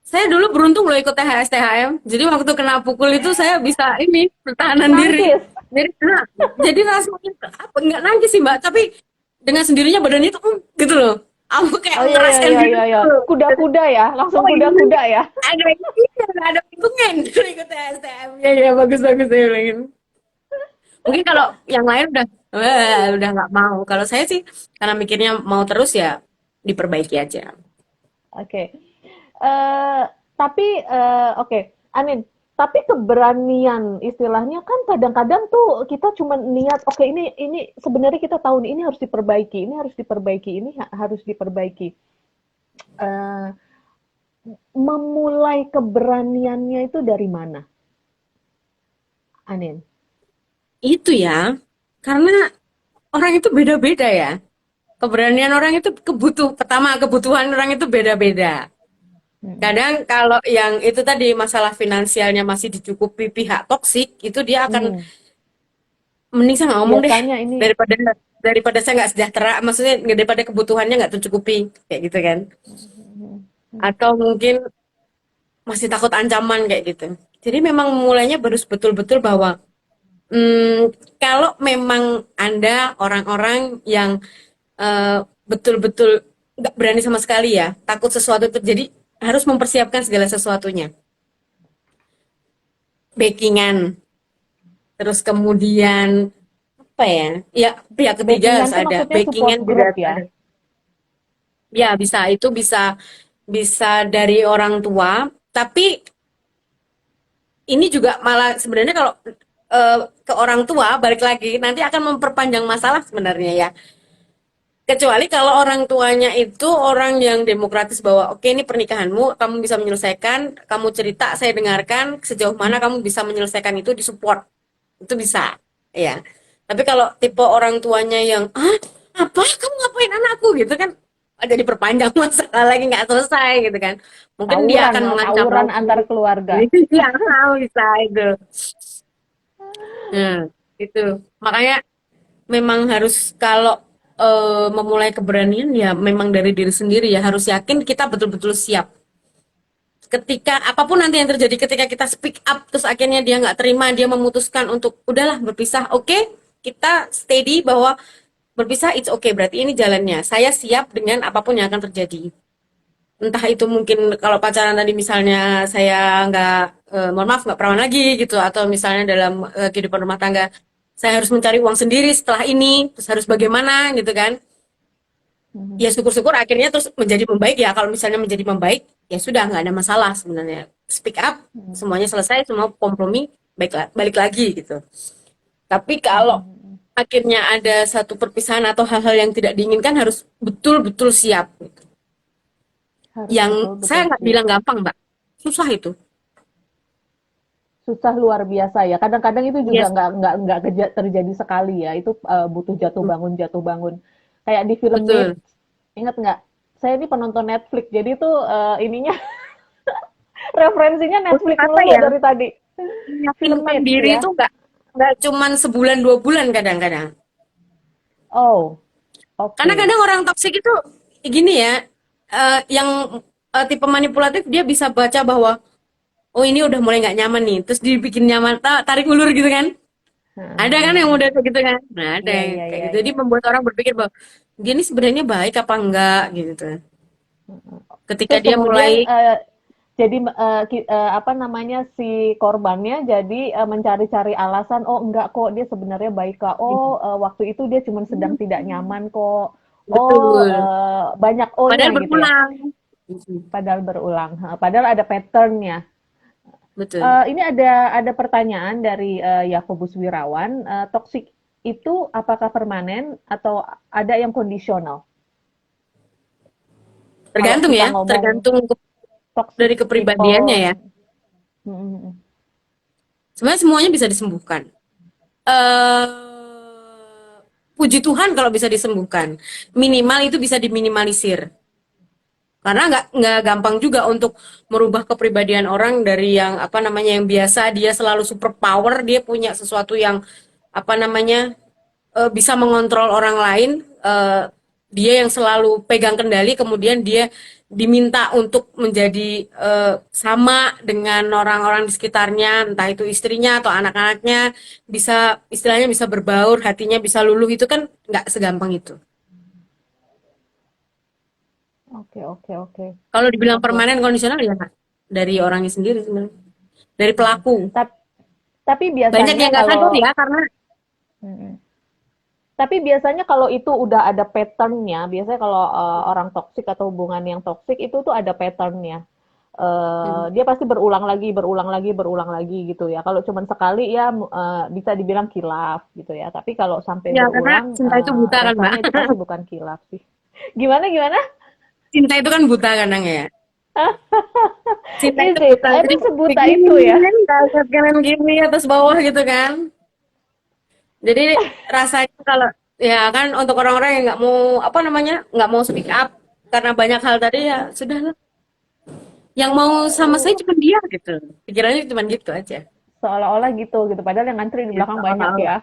saya dulu beruntung loh ikut THS THM. Jadi waktu kena pukul itu saya bisa ini pertahanan diri. Nangkis. Jadi jadi rasanya apa nggak nangis sih Mbak, tapi dengan sendirinya badan itu gitu loh. Aku kayak Oh iya iya mengeraskan iya diri iya iya. gitu. Kuda-kuda ya, langsung Oh ini kuda-kuda ya. ada ini, ada untungnya dulu ikut THS THM. Ya ya bagus bagus saya bilang gitu. Mungkin kalau yang lain udah udah nggak mau. Kalau saya sih karena mikirnya mau terus ya diperbaiki aja. Oke. Tapi oke, Anin, tapi keberanian istilahnya kan kadang-kadang tuh kita cuma niat, oke ini sebenarnya kita tahu nih, ini harus diperbaiki, ini harus diperbaiki. Eh, Memulai keberaniannya itu dari mana, Anin? Itu ya, karena orang itu beda-beda ya. Keberanian orang itu pertama kebutuhan orang itu beda-beda. Hmm. Kadang kalau yang itu tadi masalah finansialnya masih dicukupi pihak toksik, itu dia akan Hmm. mending saya nggak ngomong deh, Biasanya ini, daripada daripada saya nggak sejahtera, maksudnya daripada kebutuhannya nggak tercukupi kayak gitu kan. Atau mungkin masih takut ancaman kayak gitu. Jadi memang mulainya harus betul-betul bahwa kalau memang Anda orang-orang yang betul-betul nggak berani sama sekali ya, takut sesuatu terjadi, harus mempersiapkan segala sesuatunya. backingan. Terus kemudian apa ya? Ya, pihak ketiga Backingan harus tuh ada. maksudnya support Backingan juga group harus ya. ada. Ya, bisa itu bisa dari orang tua, tapi ini juga malah sebenarnya kalau ke orang tua balik lagi nanti akan memperpanjang masalah sebenarnya ya. Kecuali kalau orang tuanya itu orang yang demokratis bahwa oke ini pernikahanmu, kamu bisa menyelesaikan, kamu cerita, saya dengarkan sejauh mana kamu bisa menyelesaikan itu disupport. Itu bisa, ya. Tapi kalau tipe orang tuanya yang ah apa kamu ngapain anakku gitu kan jadi perpanjang masalah lagi nggak selesai gitu kan. Mungkin dia Tawuran, akan mengancam tawuran lagi. antar keluarga. Iya, bisa itu. Nah, itu. Makanya memang harus kalau memulai keberanian ya memang dari diri sendiri ya harus yakin kita betul-betul siap. Ketika apapun nanti yang terjadi ketika kita speak up terus akhirnya dia nggak terima dia memutuskan untuk udahlah berpisah oke, kita steady bahwa berpisah it's okay berarti ini jalannya saya siap dengan apapun yang akan terjadi entah itu mungkin kalau pacaran tadi misalnya saya nggak mohon maaf nggak perawan lagi gitu atau misalnya dalam kehidupan rumah tangga saya harus mencari uang sendiri setelah ini terus harus bagaimana gitu kan ya syukur-syukur akhirnya terus menjadi membaik ya kalau misalnya menjadi membaik ya sudah nggak ada masalah sebenarnya speak up semuanya selesai semua kompromi balik lagi gitu tapi kalau akhirnya ada satu perpisahan atau hal-hal yang tidak diinginkan harus betul-betul siap Harus yang saya betul-betul nggak siap. bilang gampang mbak susah itu Susah luar biasa ya. Kadang-kadang itu juga yes nggak terjadi sekali ya. Itu butuh jatuh bangun. Kayak di film Mates, betul ingat nggak? Saya ini penonton Netflix, jadi tuh ininya referensinya untuk Netflix apa mulu ya dari tadi. Film meyakinkan Mates diri ya. itu nggak cuman sebulan 2 bulan kadang-kadang Oh, karena oke. kadang orang toksik itu gini ya yang tipe manipulatif dia bisa baca bahwa oh ini udah mulai nggak nyaman nih terus dibikin nyaman tarik ulur gitu kan ada kan yang Heeh. udah kayak gitu kan nah ada Iya, yang iya, kayak iya, gitu jadi iya. membuat orang berpikir bahwa dia ini sebenarnya baik apa enggak gitu ketika Terus dia kemudian mulai jadi apa namanya si korbannya jadi mencari-cari alasan, oh enggak kok dia sebenarnya baik kak, oh waktu itu dia cuma sedang tidak nyaman kok, oh betul banyak ohnya padahal gitu ya, berulang padahal berulang, padahal ada patternnya. betul Ini ada pertanyaan dari Yakobus Wirawan, toksik itu apakah permanen atau ada yang kondisional? Kalau tergantung kita ya ngomong tergantung toxic dari kepribadiannya people. ya Mm, mm, mm. sebenarnya semuanya bisa disembuhkan puji Tuhan kalau bisa disembuhkan minimal itu bisa diminimalisir karena nggak gampang juga untuk merubah kepribadian orang dari yang apa namanya yang biasa dia selalu super power dia punya sesuatu yang apa namanya bisa mengontrol orang lain dia yang selalu pegang kendali kemudian dia diminta untuk menjadi sama dengan orang-orang di sekitarnya entah itu istrinya atau anak-anaknya bisa istilahnya bisa berbaur hatinya bisa luluh itu kan nggak segampang itu Oke, oke, oke. kalau dibilang Oke. permanen kondisional ya nggak dari orangnya sendiri sebenarnya dari pelaku Tap- Tapi banyak biasanya yang nggak sadar kalau ya karena mm, tapi biasanya kalau itu udah ada patternnya, biasanya kalau orang toksik atau hubungan yang toksik itu tuh ada patternnya. Dia pasti berulang lagi, berulang lagi, berulang lagi gitu ya. Kalau cuma sekali ya bisa dibilang kilaf gitu ya. Tapi kalau sampai ya karena berulang, cinta itu buta kan mbak rasanya itu pasti bukan kilaf sih. Gimana gimana? cinta itu kan buta kadang ya cinta Is itu it? buta jadi Emang sebuta begini itu ya? kaget kanan gini atas bawah gitu kan jadi rasanya kalau ya kan untuk orang-orang yang nggak mau apa namanya nggak mau speak up karena banyak hal tadi ya sudahlah yang mau sama saya cuma dia gitu pikirannya cuma gitu aja Seolah-olah gitu gitu. Padahal yang ngantri di ya belakang banyak seolah-olah ya.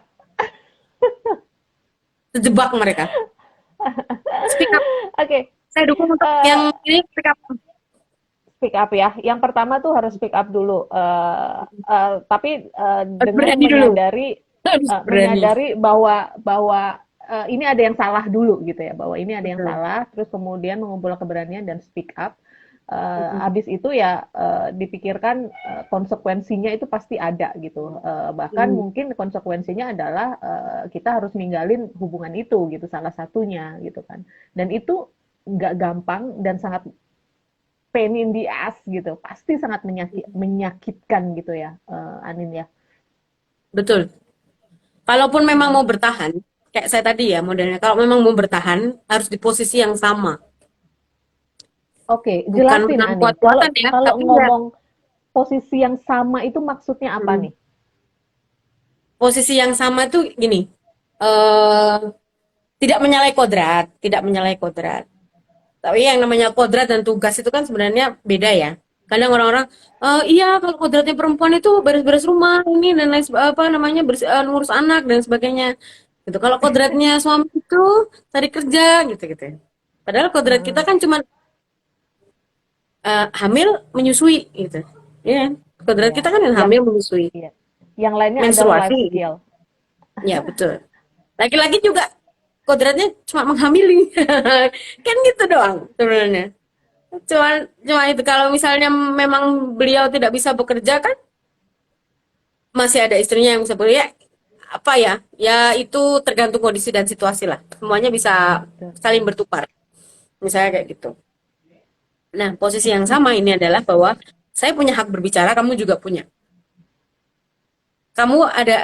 terjebak mereka speak up Oke, saya dukung untuk eh, yang ini speak up speak up ya. Yang pertama tuh harus speak up dulu. Tapi harus dengan berani dulu harus berani menyadari bahwa bahwa ini ada yang salah dulu gitu ya. Bahwa ini ada yang betul salah. Terus kemudian mengumpulkan keberanian dan speak up. Mm-mm. habis itu ya dipikirkan konsekuensinya itu pasti ada gitu. Bahkan Mm. mungkin konsekuensinya adalah kita harus ninggalin hubungan itu gitu salah satunya gitu kan. Dan itu nggak gampang dan sangat pain in the ass gitu. Pasti sangat menyakitkan gitu ya, Anin ya. Betul. Kalaupun memang mau Mhm. bertahan, kayak saya tadi ya modelnya, kalau memang mau bertahan harus di posisi yang sama, Oke, bukan jelasin menang Anin. Kalau kuat-kuatan ya, kalau tapi ya ngomong posisi yang sama itu maksudnya apa mm, nih? posisi yang sama tuh gini, eh tidak menyalahi kodrat, tidak menyalahi kodrat. Tapi yang namanya kodrat dan tugas itu kan sebenarnya beda ya. Kadang orang-orang, iya kalau kodratnya perempuan itu beres-beres rumah ini dan lain apa namanya ngurus anak dan sebagainya. Gitu. Kalau kodratnya suami itu cari kerja gitu-gitu. Padahal kodrat kita Heeh, kan cuma hamil menyusui gitu. Iya kan? Kodrat iya. kita kan yang Yang hamil menyusui, iya. Yang lainnya adalah life menstruasi gitu. skill. Ya betul. Laki-laki juga kodratnya cuma menghamili. Kan gitu doang sebenarnya. Cuma itu kalau misalnya memang beliau tidak bisa bekerja kan masih ada istrinya yang bisa bekerja. Apa ya? Ya itu tergantung kondisi dan situasi lah. Semuanya bisa Betul. saling bertukar. Misalnya kayak gitu. Nah, posisi yang sama ini adalah bahwa saya punya hak berbicara, kamu juga punya.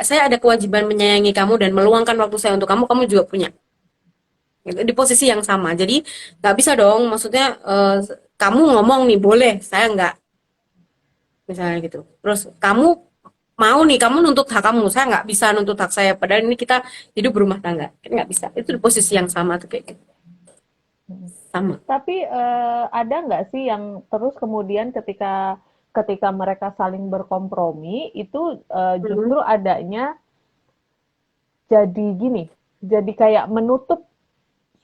Saya ada kewajiban menyayangi kamu dan meluangkan waktu saya untuk kamu, kamu juga punya. Gitu, di posisi yang sama. Jadi nggak bisa dong, maksudnya kamu ngomong nih boleh, saya nggak, misalnya gitu. Terus kamu mau nih, kamu nuntut hak kamu, saya nggak bisa nuntut hak saya. Padahal ini kita hidup berumah tangga, kan nggak bisa. Itu di posisi yang sama tuh kayak gitu. Sama. Tapi ada nggak sih yang terus kemudian ketika ketika mereka saling berkompromi itu Mhm. justru adanya jadi gini, jadi kayak menutup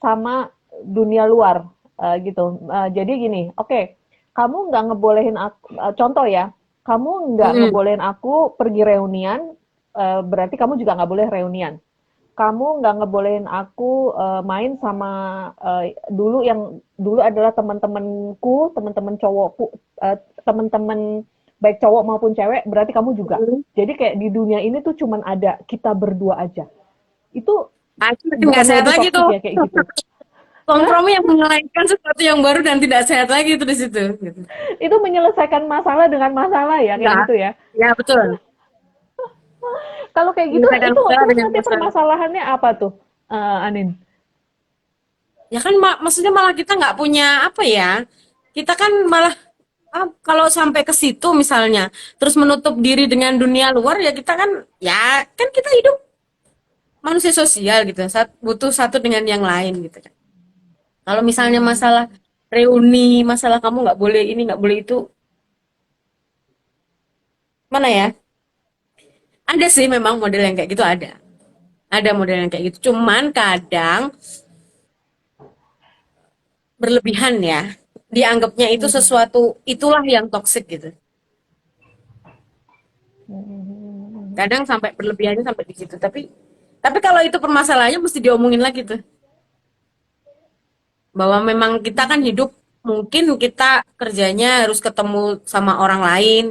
sama dunia luar gitu. Jadi gini, oke, kamu nggak ngebolehin aku, contoh ya, kamu nggak Mhm. ngebolehin aku pergi reunian, berarti kamu juga nggak boleh reunian. Kamu nggak ngebolehin aku main sama dulu adalah teman-temanku, teman-teman cowokku, teman-teman baik cowok maupun cewek, berarti kamu juga. Mhm. Jadi kayak di dunia ini tuh cuman ada kita berdua aja. Itu Ah, itu makin nggak bukannya sehat itu lagi toksik tuh. ya kayak gitu? Hah? Kompromi yang melahirkan sesuatu yang baru dan tidak sehat lagi itu di situ. Gitu. Itu menyelesaikan masalah dengan masalah ya kayak Enggak. gitu ya. Ya betul. Kalau kayak gitu Menyelesaikan itu masalah terus dengan nanti masalah. permasalahannya apa tuh, Anin? Ya kan maksudnya malah kita nggak punya apa ya? Kita kan malah kalau sampai ke situ misalnya, terus menutup diri dengan dunia luar ya kita kan ya kan kita hidup manusia sosial gitu. Butuh satu dengan yang lain gitu kan. Kalau misalnya Hmm, masalah reuni, masalah kamu nggak boleh ini, nggak boleh itu, mana ya? Ada sih memang model yang kayak gitu ada. Ada model yang kayak gitu. Cuman kadang berlebihan ya. Dianggapnya itu mhm, sesuatu itulah yang toksik gitu. mhm, Kadang sampai berlebihannya sampai di situ. Tapi kalau itu permasalahannya mesti diomongin lagi tuh. Bahwa memang kita kan hidup mungkin kita kerjanya harus ketemu sama orang lain.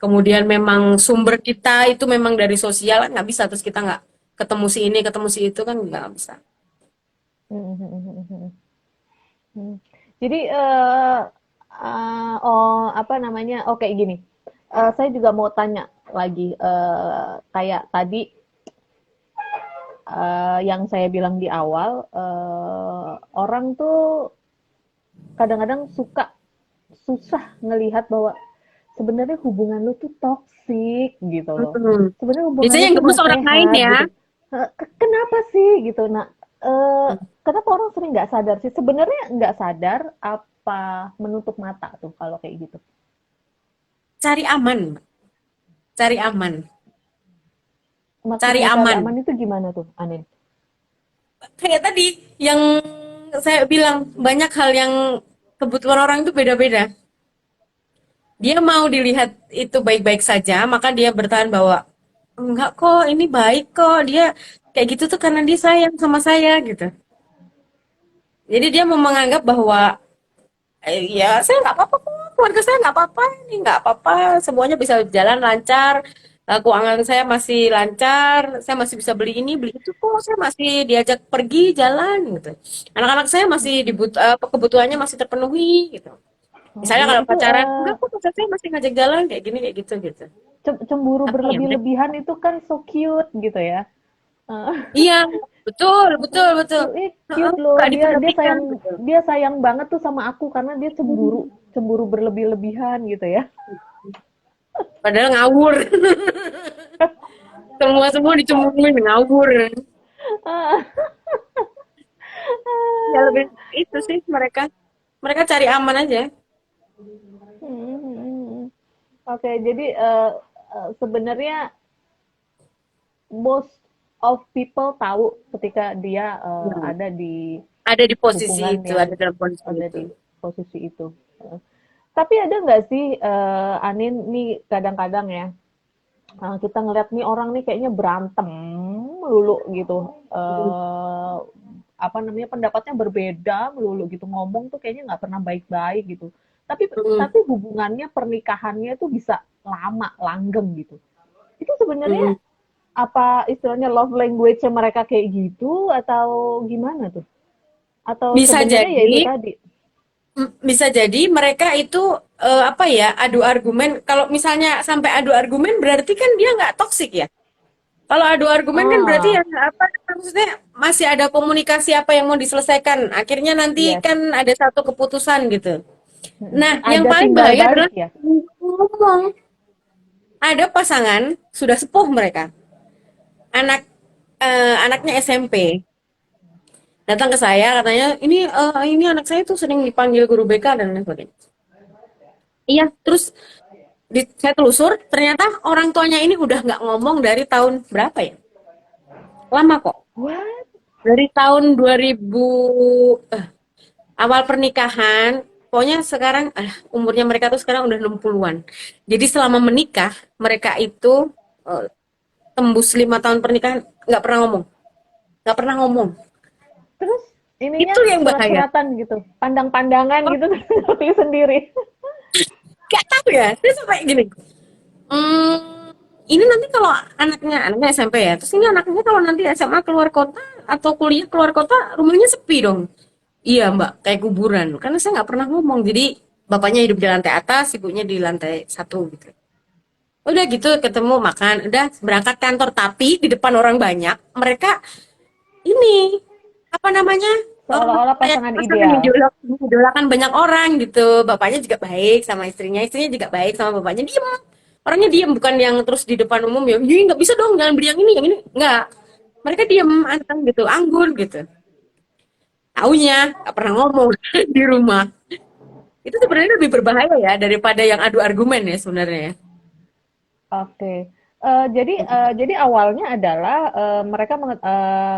Kemudian memang sumber kita itu memang dari sosial kan nggak bisa terus kita nggak ketemu si ini ketemu si itu kan nggak bisa. mhm, mhm, mhm. Hmm. Jadi apa namanya? Oke gini, saya juga mau tanya lagi kayak tadi yang saya bilang di awal, orang tuh kadang-kadang suka susah ngelihat bahwa sebenarnya hubungan lu tuh toksik gitu loh. Hmm. Sebenarnya hubungan Biasanya lu yang tuh gemes nggak orang lain sehat ya. gitu. Kenapa sih gitu? Nah, kenapa orang sering nggak sadar sih? Sebenarnya nggak sadar apa menutup mata tuh kalau kayak gitu? Cari aman, Mbak. Cari aman, cari Maksudnya cari aman. aman itu gimana tuh, Anin? Kayak tadi yang saya bilang banyak hal yang kebutuhan orang itu beda-beda. Dia mau dilihat itu baik-baik saja, maka dia bertahan bahwa enggak kok, ini baik kok. Dia kayak gitu tuh karena dia sayang sama saya gitu. Jadi dia mau menganggap bahwa Ya saya nggak apa-apa kok, keluarga saya nggak apa-apa, ini nggak apa-apa, semuanya bisa jalan lancar. Keuangan saya masih lancar, saya masih bisa beli ini beli itu kok, saya masih diajak pergi jalan gitu. Anak-anak saya masih kebutuhannya masih terpenuhi gitu. Oh, Misalnya iya kalau itu pacaran, enggak kok pacar saya masih ngajak jalan kayak gini kayak gitu gitu. cemburu Apa ya mereka? berlebih-lebihan itu kan so cute gitu ya. Eh, Iya, betul betul betul. Heeh, cute loh, nggak dia diperhatikan sayang, gitu. dia sayang banget tuh sama aku karena dia cemburu, cemburu berlebih-lebihan gitu ya. Padahal ngawur. Semua semua dicemburuin ngawur. Ya lebih itu sih mereka. Mereka cari aman aja. Oke, jadi sebenarnya most of people tahu ketika dia Hmm. ada di Ada di posisi hubungan itu, yang ada dalam kondisi ada itu. di posisi itu. Tapi ada nggak sih, Anin, nih kadang-kadang ya, kita ngeliat nih orang nih kayaknya berantem melulu gitu. Hmm. Eh apa namanya, pendapatnya berbeda melulu gitu, ngomong tuh kayaknya nggak pernah baik-baik gitu. Tapi Hmm. tapi hubungannya, pernikahannya tuh bisa lama, langgeng gitu. Itu sebenarnya Hmm. apa istilahnya love language mereka kayak gitu atau gimana tuh? Atau Bisa sebenarnya ya itu jadi tadi. bisa jadi mereka itu apa ya, adu argumen. Kalau misalnya sampai adu argumen berarti kan dia nggak toksik ya. Kalau adu argumen kan berarti Ah, ya apa, maksudnya masih ada komunikasi apa yang mau diselesaikan. Akhirnya nanti yes. kan ada satu keputusan gitu. Nah, yang Ada paling timbal bahaya adalah balik ya. ngomong. Ada pasangan sudah sepuh mereka, anaknya SMP datang ke saya katanya ini anak saya tuh sering dipanggil guru BK dan lain sebagainya. Iya, terus saya telusur ternyata orang tuanya ini udah nggak ngomong dari tahun berapa ya? Lama kok. What? Dari tahun 2000 eh, awal pernikahan, pokoknya sekarang umurnya mereka tuh sekarang udah 60-an. Jadi selama menikah, mereka itu eh, tembus 5 tahun pernikahan nggak pernah ngomong, nggak pernah ngomong. Terus ininya Itu yang bahaya. surat-suratan gitu, pandang-pandangan Oh, gitu tapi sendiri. nggak tahu ya, saya sampai gini. Hmm, ini nanti kalau anaknya SMP ya, terus ini anaknya kalau nanti SMA keluar kota atau kuliah keluar kota, rumahnya sepi dong. Iya mbak, kayak kuburan. Karena saya nggak pernah ngomong, jadi bapaknya hidup di lantai atas, ibunya di lantai satu gitu. Udah gitu ketemu makan, udah berangkat kantor, tapi di depan orang banyak, mereka ini apa namanya Seolah-olah kayak pasangan pasangan ideal. idolakan banyak orang gitu. Bapaknya juga baik sama istrinya, istrinya juga baik sama bapaknya. Diem, orangnya diem, bukan yang terus di depan umum ya, "Ih, nggak bisa dong, jangan beli yang ini nggak." Mereka diem, anteng gitu, anggun gitu. Taunya nggak pernah ngomong di rumah. Itu sebenarnya lebih berbahaya ya daripada yang adu argumen ya sebenarnya ya. Oke. Jadi awalnya adalah mereka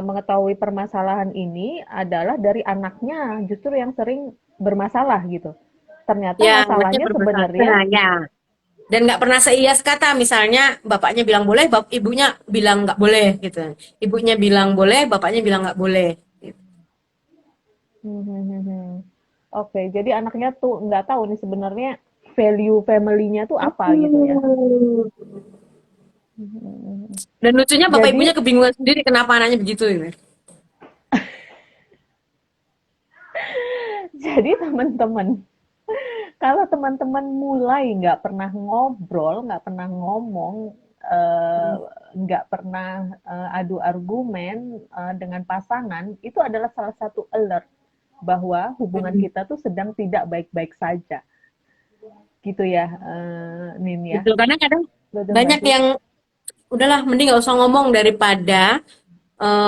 mengetahui permasalahan ini adalah dari anaknya justru yang sering bermasalah gitu. Ternyata Ya, anaknya masalahnya bermasalah. sebenarnya Nah, ya. Dan nggak pernah seias kata, misalnya bapaknya bilang boleh, ibunya bilang nggak boleh gitu. Ibunya bilang boleh, bapaknya bilang nggak boleh gitu. hmm, hmm, hmm, hmm. Oke, jadi anaknya tuh nggak tahu nih sebenarnya value family-nya tuh apa gitu ya. Hmm. Dan lucunya bapak Jadi ibunya kebingungan sendiri kenapa anaknya begitu ini. jadi teman-teman, kalau teman-teman mulai nggak pernah ngobrol, nggak pernah ngomong, nggak pernah adu argumen dengan pasangan, itu adalah salah satu alert bahwa hubungan kita tuh sedang tidak baik-baik saja, gitu ya, Nin ya. Gitu. Karena kadang Betul nggak banyak sih? yang udahlah mending nggak usah ngomong daripada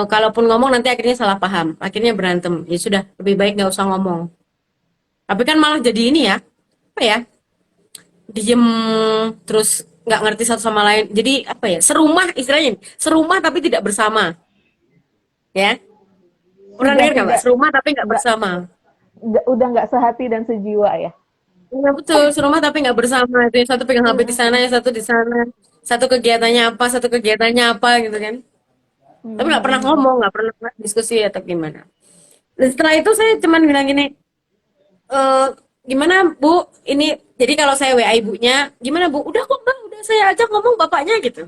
kalaupun ngomong nanti akhirnya salah paham, akhirnya berantem. Ya sudah, lebih baik nggak usah ngomong. Tapi kan malah jadi ini ya, apa ya? Diem terus nggak ngerti satu sama lain. Jadi apa ya? Serumah istilahnya, serumah tapi tidak bersama, ya. Pernah Sudah dengar nggak mbak? tidak, Serumah tapi nggak nggak, bersama. udah nggak sehati dan sejiwa ya. Iya betul, serumah tapi nggak bersama. Itu yang satu pegang HP di sana, yang satu di sana. Satu kegiatannya apa, satu kegiatannya apa gitu kan. Tapi nggak pernah ngomong, nggak pernah diskusi atau gimana. Dan setelah itu saya cuman bilang gini, gimana Bu? Ini jadi kalau saya WA ibunya, gimana Bu? Udah kok Mbak, udah saya ajak ngomong bapaknya gitu.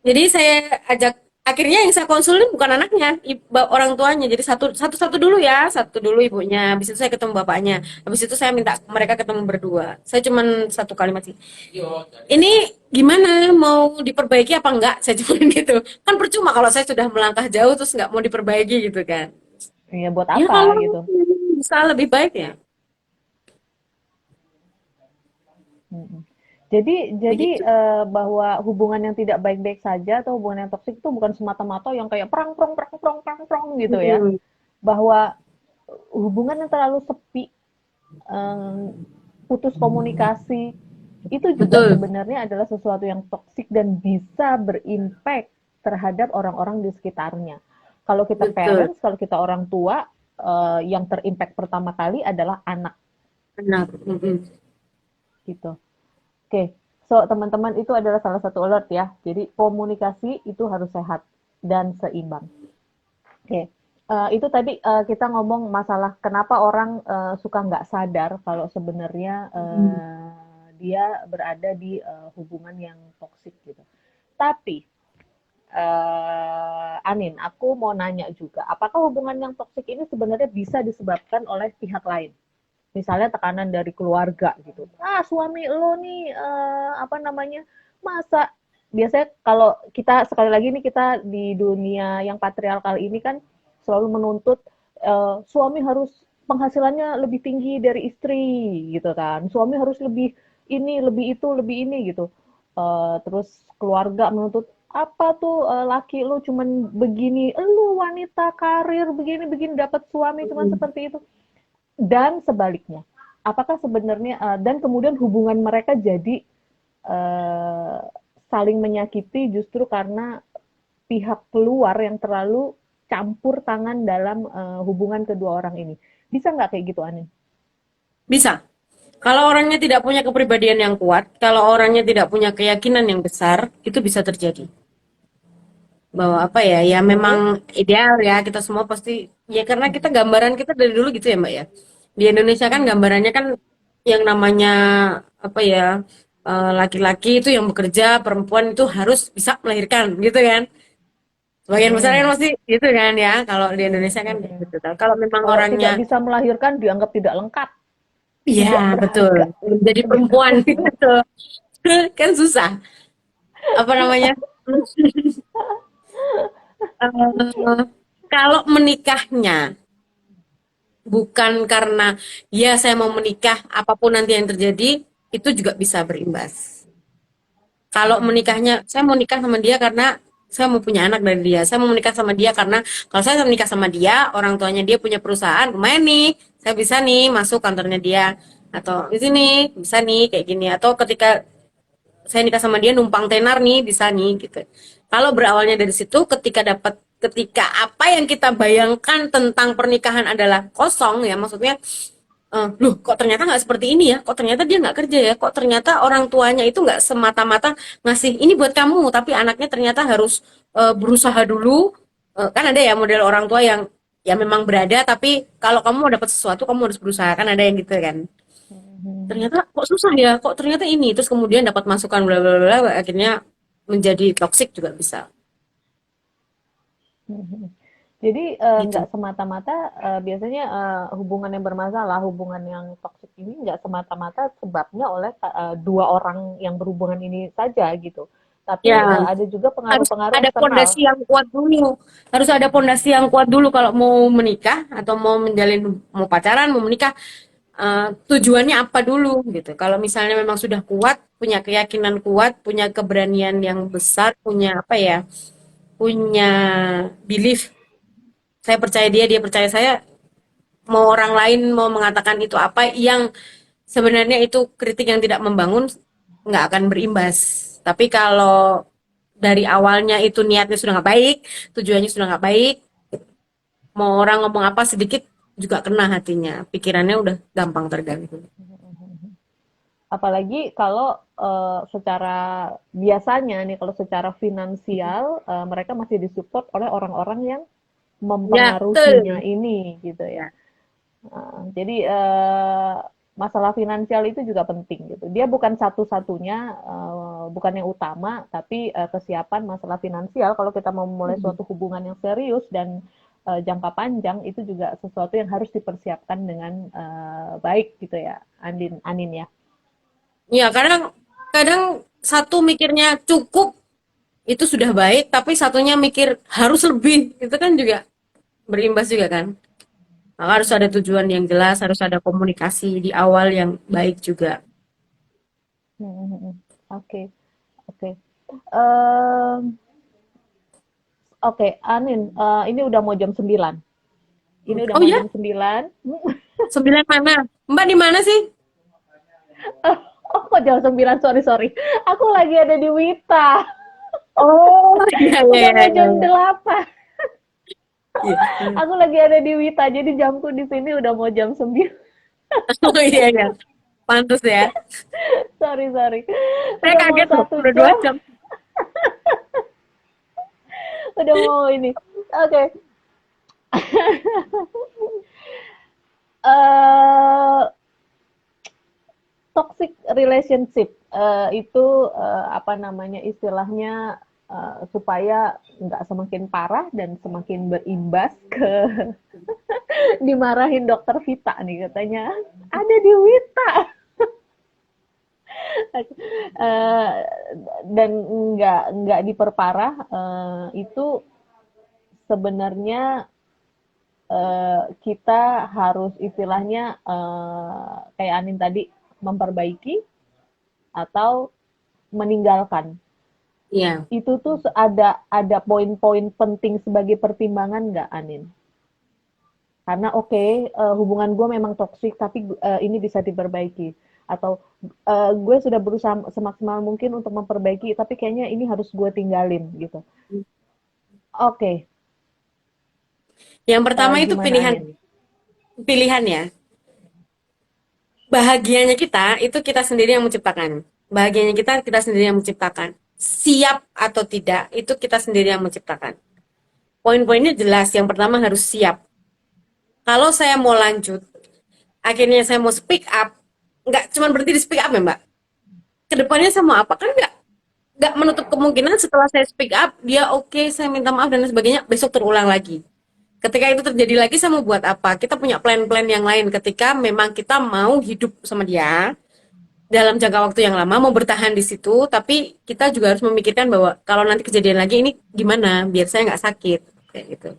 Jadi saya ajak, akhirnya yang saya konsulin bukan anaknya, orang tuanya. Jadi satu dulu ya, satu dulu ibunya. Habis itu saya ketemu bapaknya. Habis itu saya minta mereka ketemu berdua. Saya cuman satu kalimat sih. Ini gimana, mau diperbaiki apa enggak? Saya cuman gitu. Kan percuma kalau saya sudah melangkah jauh terus nggak mau diperbaiki gitu kan. Ya buat Ya apa kalau gitu. bisa lebih baik ya Mm-mm. Jadi begitu. bahwa hubungan yang tidak baik-baik saja atau hubungan yang toksik itu bukan semata-mata yang kayak perang prong perang prong perang prong gitu ya. Mm-mm. Bahwa hubungan yang terlalu sepi, eh, putus komunikasi itu juga Betul, sebenarnya adalah sesuatu yang toksik dan bisa berimpact terhadap orang-orang di sekitarnya. Kalau kita betul. parents, kalau kita orang tua, yang terimpact pertama kali adalah anak Benar. Mm-mm. gitu. Oke, so teman-teman itu adalah salah satu alert ya. Jadi komunikasi itu harus sehat dan seimbang. Oke, itu tadi kita ngomong masalah kenapa orang suka nggak sadar kalau sebenarnya Mm. dia berada di hubungan yang toksik gitu. Tapi Anin, aku mau nanya juga, apakah hubungan yang toksik ini sebenarnya bisa disebabkan oleh pihak lain? Misalnya tekanan dari keluarga gitu. Ah, suami lo nih apa namanya? Masa biasanya kalau kita sekali lagi nih kita di dunia yang patriarkal ini kan selalu menuntut suami harus penghasilannya lebih tinggi dari istri gitu kan. Suami harus lebih ini, lebih itu, lebih ini gitu. Terus keluarga menuntut apa tuh laki lu cuman begini, lu wanita karir begini-begini dapat suami cuman Mm. seperti itu dan sebaliknya. Apakah sebenarnya dan kemudian hubungan mereka jadi uh, saling menyakiti justru karena pihak keluar yang terlalu campur tangan dalam hubungan kedua orang ini. Bisa nggak kayak gitu, Anin? Bisa. Kalau orangnya tidak punya kepribadian yang kuat, kalau orangnya tidak punya keyakinan yang besar, itu bisa terjadi. Bahwa apa ya, ya Oke. memang ideal ya, kita semua pasti, ya karena kita gambaran kita dari dulu gitu ya Mbak ya. Di Indonesia kan gambarannya kan yang namanya apa ya, laki-laki itu yang bekerja, perempuan itu harus bisa melahirkan gitu kan. Sebagian besar kan pasti gitu kan ya, kalau di Indonesia kan kayak gitu. Kalau memang Kalau orangnya, tidak bisa melahirkan dianggap tidak lengkap, iya tidak betul, berharga. menjadi perempuan gitu. Kan susah. Apa namanya? Eh, kalau menikahnya bukan karena ya saya mau menikah apapun nanti yang terjadi itu juga bisa berimbas. Kalau menikahnya saya mau nikah sama dia karena saya mau punya anak dari dia. Saya mau menikah sama dia karena kalau saya menikah sama dia, orang tuanya dia punya perusahaan, lumayan nih, saya bisa nih masuk kantornya dia atau di sini bisa nih kayak gini atau ketika saya nikah sama dia numpang tenar nih bisa nih gitu. Kalau berawalnya dari situ ketika apa yang kita bayangkan tentang pernikahan adalah kosong ya maksudnya loh kok ternyata nggak seperti ini ya, kok ternyata dia nggak kerja ya, kok ternyata orang tuanya itu nggak semata-mata ngasih ini buat kamu tapi anaknya ternyata harus berusaha dulu. Kan ada ya model orang tua yang ya memang berada tapi kalau kamu mau dapat sesuatu kamu harus berusaha, kan ada yang gitu kan. Ternyata kok susah ya, kok ternyata ini, terus kemudian dapat masukan bla bla bla, akhirnya menjadi toksik juga bisa Jadi nggak gitu. semata-mata biasanya hubungan yang bermasalah, hubungan yang toksik ini nggak semata-mata sebabnya oleh dua orang yang berhubungan ini saja gitu. Tapi Ya, ada juga harus pengaruh-pengaruh ada eksternal. pondasi yang kuat dulu. Harus ada pondasi yang kuat dulu kalau mau menikah atau mau menjalin, mau pacaran, mau menikah. Tujuannya apa dulu gitu. Kalau misalnya memang sudah kuat, punya keyakinan kuat, punya keberanian yang besar, punya apa ya, punya belief. Saya percaya dia, dia percaya saya. Mau orang lain mau mengatakan itu apa yang sebenarnya itu kritik yang tidak membangun, nggak akan berimbas. Tapi kalau dari awalnya itu niatnya sudah nggak baik, tujuannya sudah nggak baik, mau orang ngomong apa sedikit juga kena hatinya, pikirannya udah gampang terganggu. Apalagi kalau secara biasanya nih kalau secara finansial mereka masih disupport oleh orang-orang yang Ya, mempengaruhinya betul. ini gitu ya. Ya. Jadi masalah finansial itu juga penting gitu. Dia bukan satu-satunya, bukan yang utama, tapi kesiapan masalah finansial kalau kita mau memulai Hmm. suatu hubungan yang serius dan jangka panjang itu juga sesuatu yang harus dipersiapkan dengan baik gitu ya, Anin ya. Ya, kadang kadang satu mikirnya cukup itu sudah baik, tapi satunya mikir harus lebih, itu kan juga berimbas juga kan. Maka harus ada tujuan yang jelas, harus ada komunikasi di awal yang baik juga. Oke, oke. Em, Oke, Anin, ini udah mau jam 9. Ini udah Oh mau ya, jam 9. 9 mana? Mbak di mana sih? Oh, kok jam 9? Sorry, sorry. Aku lagi ada di Wita. Oh, iya, iya, Udah iya, mau iya, jam iya. 8. Iya. Hmm. Aku lagi ada di Wita, jadi jamku di sini udah mau jam 9. Oh iya, iya. Pantes ya. Sorry, sorry. Saya Udah mau kaget loh, satu udah 2 jam. jam. Udah mau ini. Oke. Eh Toxic relationship itu apa namanya istilahnya supaya nggak semakin parah dan semakin berimbas ke dimarahin dokter Vita nih katanya ada di Wita. Eh, dan nggak diperparah itu sebenarnya kita harus istilahnya kayak Anin tadi memperbaiki atau meninggalkan. Iya. Itu tuh ada poin-poin penting sebagai pertimbangan nggak, Anin? Karena oke, hubungan gue memang toksik, tapi ini bisa diperbaiki. Atau gue sudah berusaha semaksimal mungkin untuk memperbaiki, tapi kayaknya ini harus gue tinggalin gitu. Oke, Yang pertama itu gimana pilihan Anin? pilihan ya. Bahagianya kita itu kita sendiri yang menciptakan. Bahagianya kita kita sendiri yang menciptakan. Siap atau tidak itu kita sendiri yang menciptakan. Poin-poinnya jelas. Yang pertama harus siap. Kalau saya mau lanjut, akhirnya saya mau speak up, nggak cuma berhenti di speak up ya Mbak. Kedepannya saya mau apa kan nggak menutup kemungkinan setelah saya speak up dia oke, saya minta maaf dan lain sebagainya besok terulang lagi. Ketika itu terjadi lagi saya mau buat apa? Kita punya plan-plan yang lain ketika memang kita mau hidup sama dia dalam jangka waktu yang lama mau bertahan di situ, tapi kita juga harus memikirkan bahwa kalau nanti kejadian lagi ini gimana biar saya nggak sakit kayak gitu.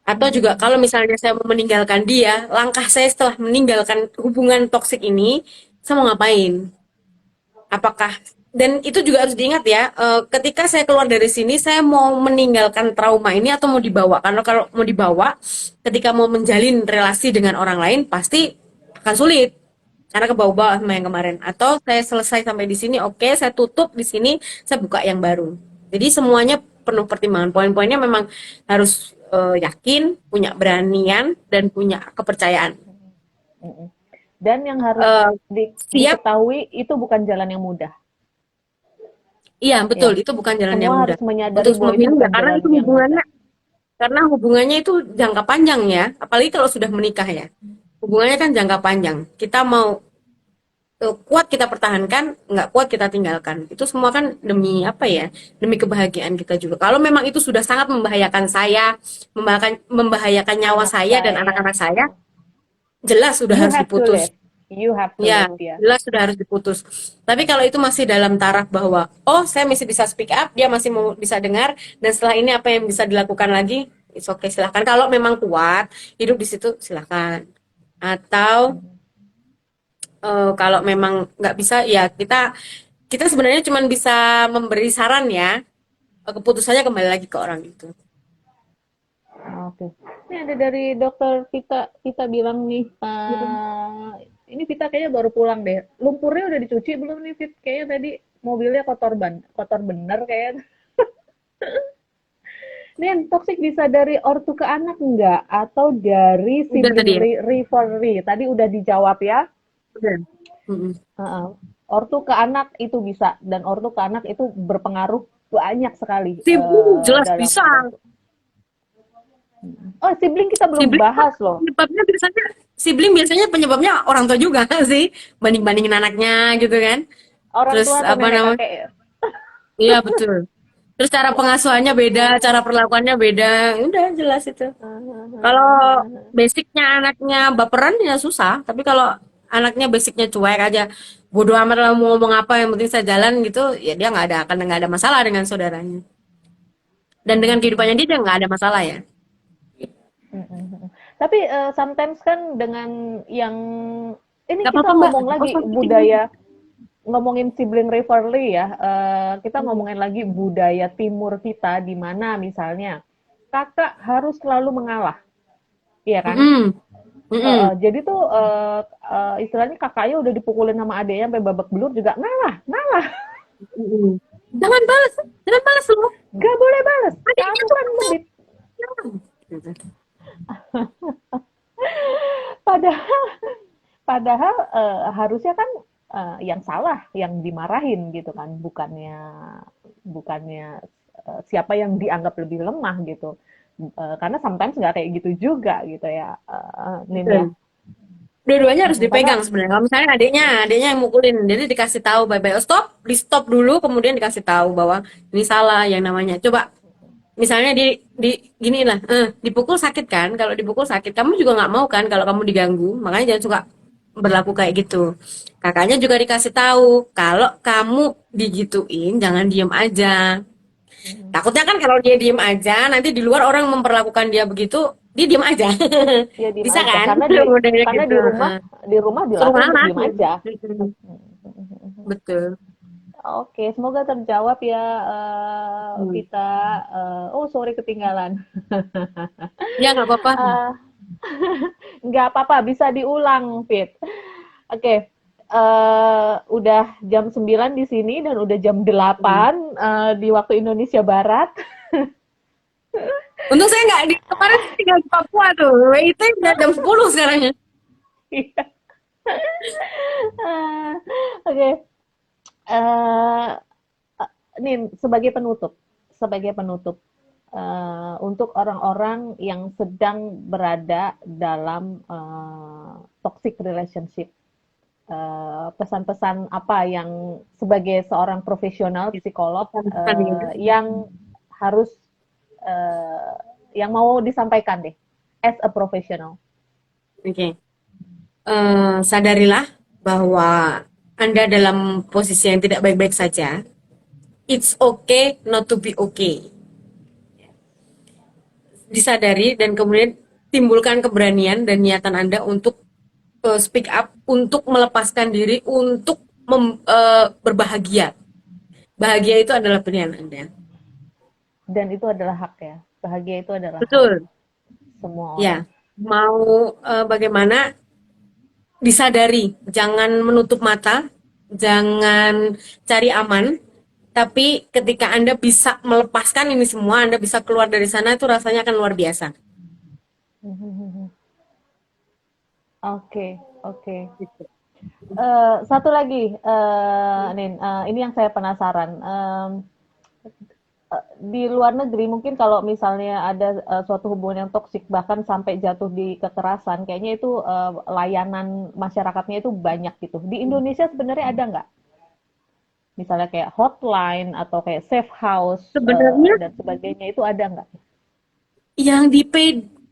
Atau juga kalau misalnya saya mau meninggalkan dia, langkah saya setelah meninggalkan hubungan toksik ini, saya mau ngapain? Apakah dan itu juga harus diingat ya, ketika saya keluar dari sini, saya mau meninggalkan trauma ini atau mau dibawa? Karena kalau mau dibawa, ketika mau menjalin relasi dengan orang lain, pasti akan sulit. Karena kebawa-bawa sama yang kemarin. Atau saya selesai sampai di sini, oke, saya tutup di sini, saya buka yang baru. Jadi semuanya penuh pertimbangan. Poin-poinnya memang harus yakin, punya beranian, dan punya kepercayaan. Dan yang harus Eh, siap. diketahui itu bukan jalan yang mudah, Iya, betul. ya. Itu bukan jalan yang Semua mudah. harus menyadari Untuk bahwa itu memilih ya, bukan karena jalan itu yang mudah. hubungannya itu jangka panjang ya. Apalagi kalau sudah menikah ya. Hubungannya kan jangka panjang. Kita mau kuat kita pertahankan, nggak kuat kita tinggalkan. Itu semua kan demi apa ya? Demi kebahagiaan kita juga. Kalau memang itu sudah sangat membahayakan saya, membahayakan nyawa Anak saya dan saya, anak-anak saya, jelas sudah you harus have to diputus. live. You have to Ya, live, ya. jelas sudah harus diputus. Tapi kalau itu masih dalam taraf bahwa, oh saya masih bisa speak up, dia masih mau bisa dengar, dan setelah ini apa yang bisa dilakukan lagi, it's okay, silahkan. Kalau memang kuat, hidup di situ, silahkan. Atau kalau memang nggak bisa, ya kita kita sebenarnya cuma bisa memberi saran ya, keputusannya kembali lagi ke orang itu. Oke. Ini ada dari dokter Vita. Vita bilang nih, ini Vita kayaknya baru pulang deh. Lumpurnya udah dicuci belum nih, Fit? Kayaknya tadi mobilnya kotor bener kayak. Nih, toxic bisa dari ortu ke anak enggak? Atau dari Udah sibling tadi ya? rivalry? Tadi udah dijawab ya. Udah. Mm-mm. Heeh. Ortu ke anak itu bisa, dan ortu ke anak itu berpengaruh banyak sekali Jelas dalam bisa. Oh, sibling kita belum Sibling bahas loh. sibling biasanya penyebabnya orang tua juga sih, banding-bandingin anaknya gitu kan. Orang Terus tua atau apa nenek namanya? kakek ya? Iya betul. Terus cara pengasuhannya beda, cara perlakuannya beda, udah jelas itu. Kalau basicnya anaknya baperan ya susah, tapi kalau anaknya basicnya cuek aja, bodoh amat lah mau ngomong apa, yang penting saya jalan gitu, ya dia nggak ada masalah dengan saudaranya. Dan dengan kehidupannya dia nggak ada masalah ya. Tapi sometimes kan dengan yang ini Gak kita apa-apa Mbak, ngomong oh, lagi positif. budaya, ngomongin sibling rivalry ya, kita ngomongin lagi budaya timur kita di mana misalnya kakak harus selalu mengalah, iya kan? Mm-mm. Mm-mm. Jadi tuh istilahnya kakaknya udah dipukulin sama adeknya sampai babak belur juga ngalah, ngalah, Mm-mm. Jangan balas, jangan balas loh. gak boleh balas, Adiknya kamu tuh kan kesel. lebih. Jangan. Gitu. Padahal, padahal harusnya kan yang salah, yang dimarahin gitu kan, bukannya bukannya siapa yang dianggap lebih lemah gitu. Karena sometimes nggak kayak gitu juga gitu ya, Nin ya. Betul. Dua-duanya harus Padahal, dipegang sebenarnya. Kalau misalnya adiknya yang mukulin, jadi dikasih tahu bye-bye, oh, stop, di stop dulu, kemudian dikasih tahu bahwa ini salah yang namanya. Coba misalnya di gini lah, dipukul sakit kan? Kalau dipukul sakit, kamu juga nggak mau kan kalau kamu diganggu. Makanya jangan suka berlaku kayak gitu. Kakaknya juga dikasih tahu kalau kamu digituin, jangan diem aja. Takutnya kan kalau dia diem aja, nanti di luar orang memperlakukan dia begitu, dia diem aja. ya diem Bisa aja kan? karena Modelnya karena gitu. di rumah Suruh dilatih untuk ngalah. diem aja. Betul. Oke, semoga terjawab ya, Hmm. Vita. Oh, sorry ketinggalan. Ya nggak apa-apa. Eh, nggak apa-apa, bisa diulang, Fit. Oke, udah jam 9 di sini dan udah Hmm. jam 8 di waktu Indonesia Barat. Untung saya nggak di kemarin saya tinggal di Papua tuh. WIT udah jam 10 sekarang ya. Oke, eh, Nin, sebagai penutup, untuk orang-orang yang sedang berada dalam toxic relationship, pesan-pesan apa yang sebagai seorang profesional psikolog Bukan ya. yang harus eh, yang mau disampaikan deh as a professional. Oke. Sadarilah bahwa Anda dalam posisi yang tidak baik-baik saja. It's okay not to be okay. Disadari dan kemudian timbulkan keberanian dan niatan Anda untuk speak up, untuk melepaskan diri, untuk berbahagia. Bahagia itu adalah pilihan Anda. Dan itu adalah hak ya. Bahagia itu adalah hak Betul. semua Ya. orang. Mau bagaimana disadari, jangan menutup mata, jangan cari aman, tapi ketika Anda bisa melepaskan ini semua, Anda bisa keluar dari sana, itu rasanya akan luar biasa. Oke, oke. Satu lagi, Nin, ini yang saya penasaran. Di luar negeri mungkin kalau misalnya ada suatu hubungan yang toksik bahkan sampai jatuh di kekerasan, kayaknya itu layanan masyarakatnya itu banyak gitu. Di Indonesia sebenarnya ada nggak? Misalnya kayak hotline atau kayak safe house Sebenarnya dan sebagainya itu ada nggak? yang di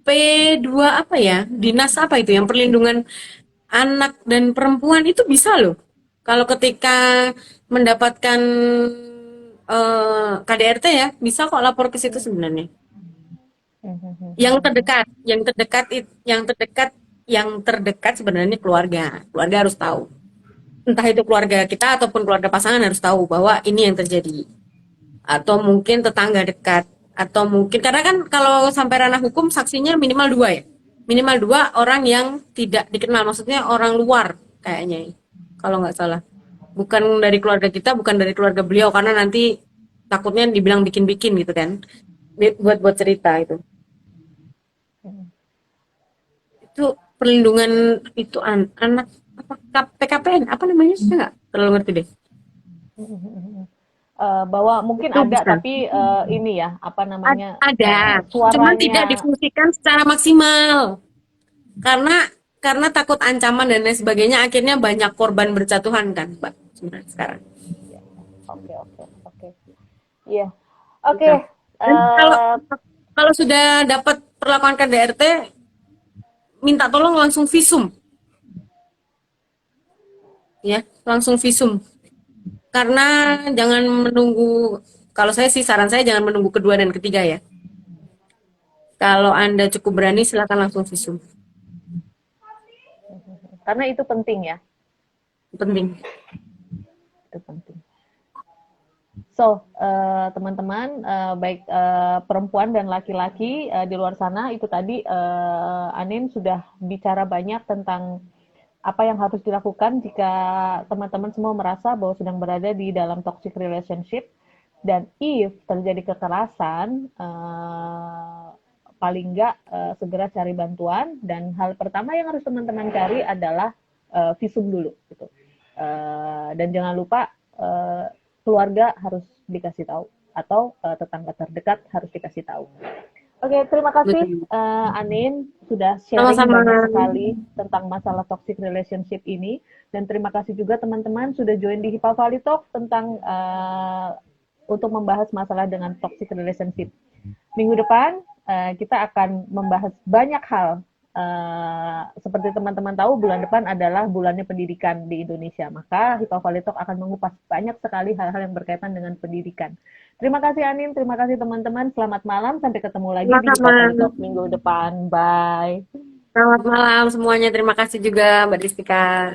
P2 apa ya? Dinas apa itu yang perlindungan anak dan perempuan itu bisa loh. Kalau ketika mendapatkan KDRT ya, bisa kok lapor ke situ sebenarnya. Yang terdekat sebenarnya keluarga. Keluarga harus tahu. Entah itu keluarga kita ataupun keluarga pasangan harus tahu bahwa ini yang terjadi. Atau mungkin tetangga dekat. Atau mungkin karena kan kalau sampai ranah hukum saksinya minimal dua ya. Minimal dua orang yang tidak dikenal. Maksudnya orang luar kayaknya. Kalau nggak salah. Bukan dari keluarga kita, bukan dari keluarga beliau karena nanti takutnya dibilang bikin-bikin gitu kan. Buat-buat cerita itu. Itu perlindungan itu anak apa PKPN apa namanya? Saya nggak terlalu ngerti deh. bahwa mungkin Itu ada bisa. tapi ini ya apa namanya Ada, cuman tidak suaranya. difungsikan secara maksimal. Karena takut ancaman dan lain sebagainya, akhirnya banyak korban berjatuhan kan, Mbak, sebenarnya sekarang. Ya, oke oke oke. Iya. Oke. Gitu. Dan kalau eh, kalau sudah dapat perlakuan KDRT, minta tolong langsung visum, ya, langsung visum. Karena jangan menunggu, kalau saya sih saran saya jangan menunggu kedua dan ketiga ya. Kalau Anda cukup berani, silakan langsung visum. karena itu penting ya. Penting. Itu penting. So, teman-teman, baik perempuan dan laki-laki di luar sana, itu tadi Anin sudah bicara banyak tentang apa yang harus dilakukan jika teman-teman semua merasa bahwa sedang berada di dalam toxic relationship, dan if terjadi kekerasan, paling nggak segera cari bantuan, dan hal pertama yang harus teman-teman cari adalah visum dulu gitu. Dan jangan lupa keluarga harus dikasih tahu, atau tetangga terdekat harus dikasih tahu. Oke, terima kasih Betul. Anin sudah sharing Sama-sama. banyak sekali tentang masalah toxic relationship ini, dan terima kasih juga teman-teman sudah join di Hipa Valley Talk tentang untuk membahas masalah dengan toxic relationship. Minggu depan kita akan membahas banyak hal. Seperti teman-teman tahu, bulan depan adalah bulannya pendidikan di Indonesia. Maka Hipa Valley Talk akan mengupas banyak sekali hal-hal yang berkaitan dengan pendidikan. Terima kasih Anin, terima kasih teman-teman. Selamat malam, sampai ketemu lagi di Hipa Sama-sama. Valley Talk minggu depan. Bye. Selamat malam semuanya. Terima kasih juga Mbak Distika.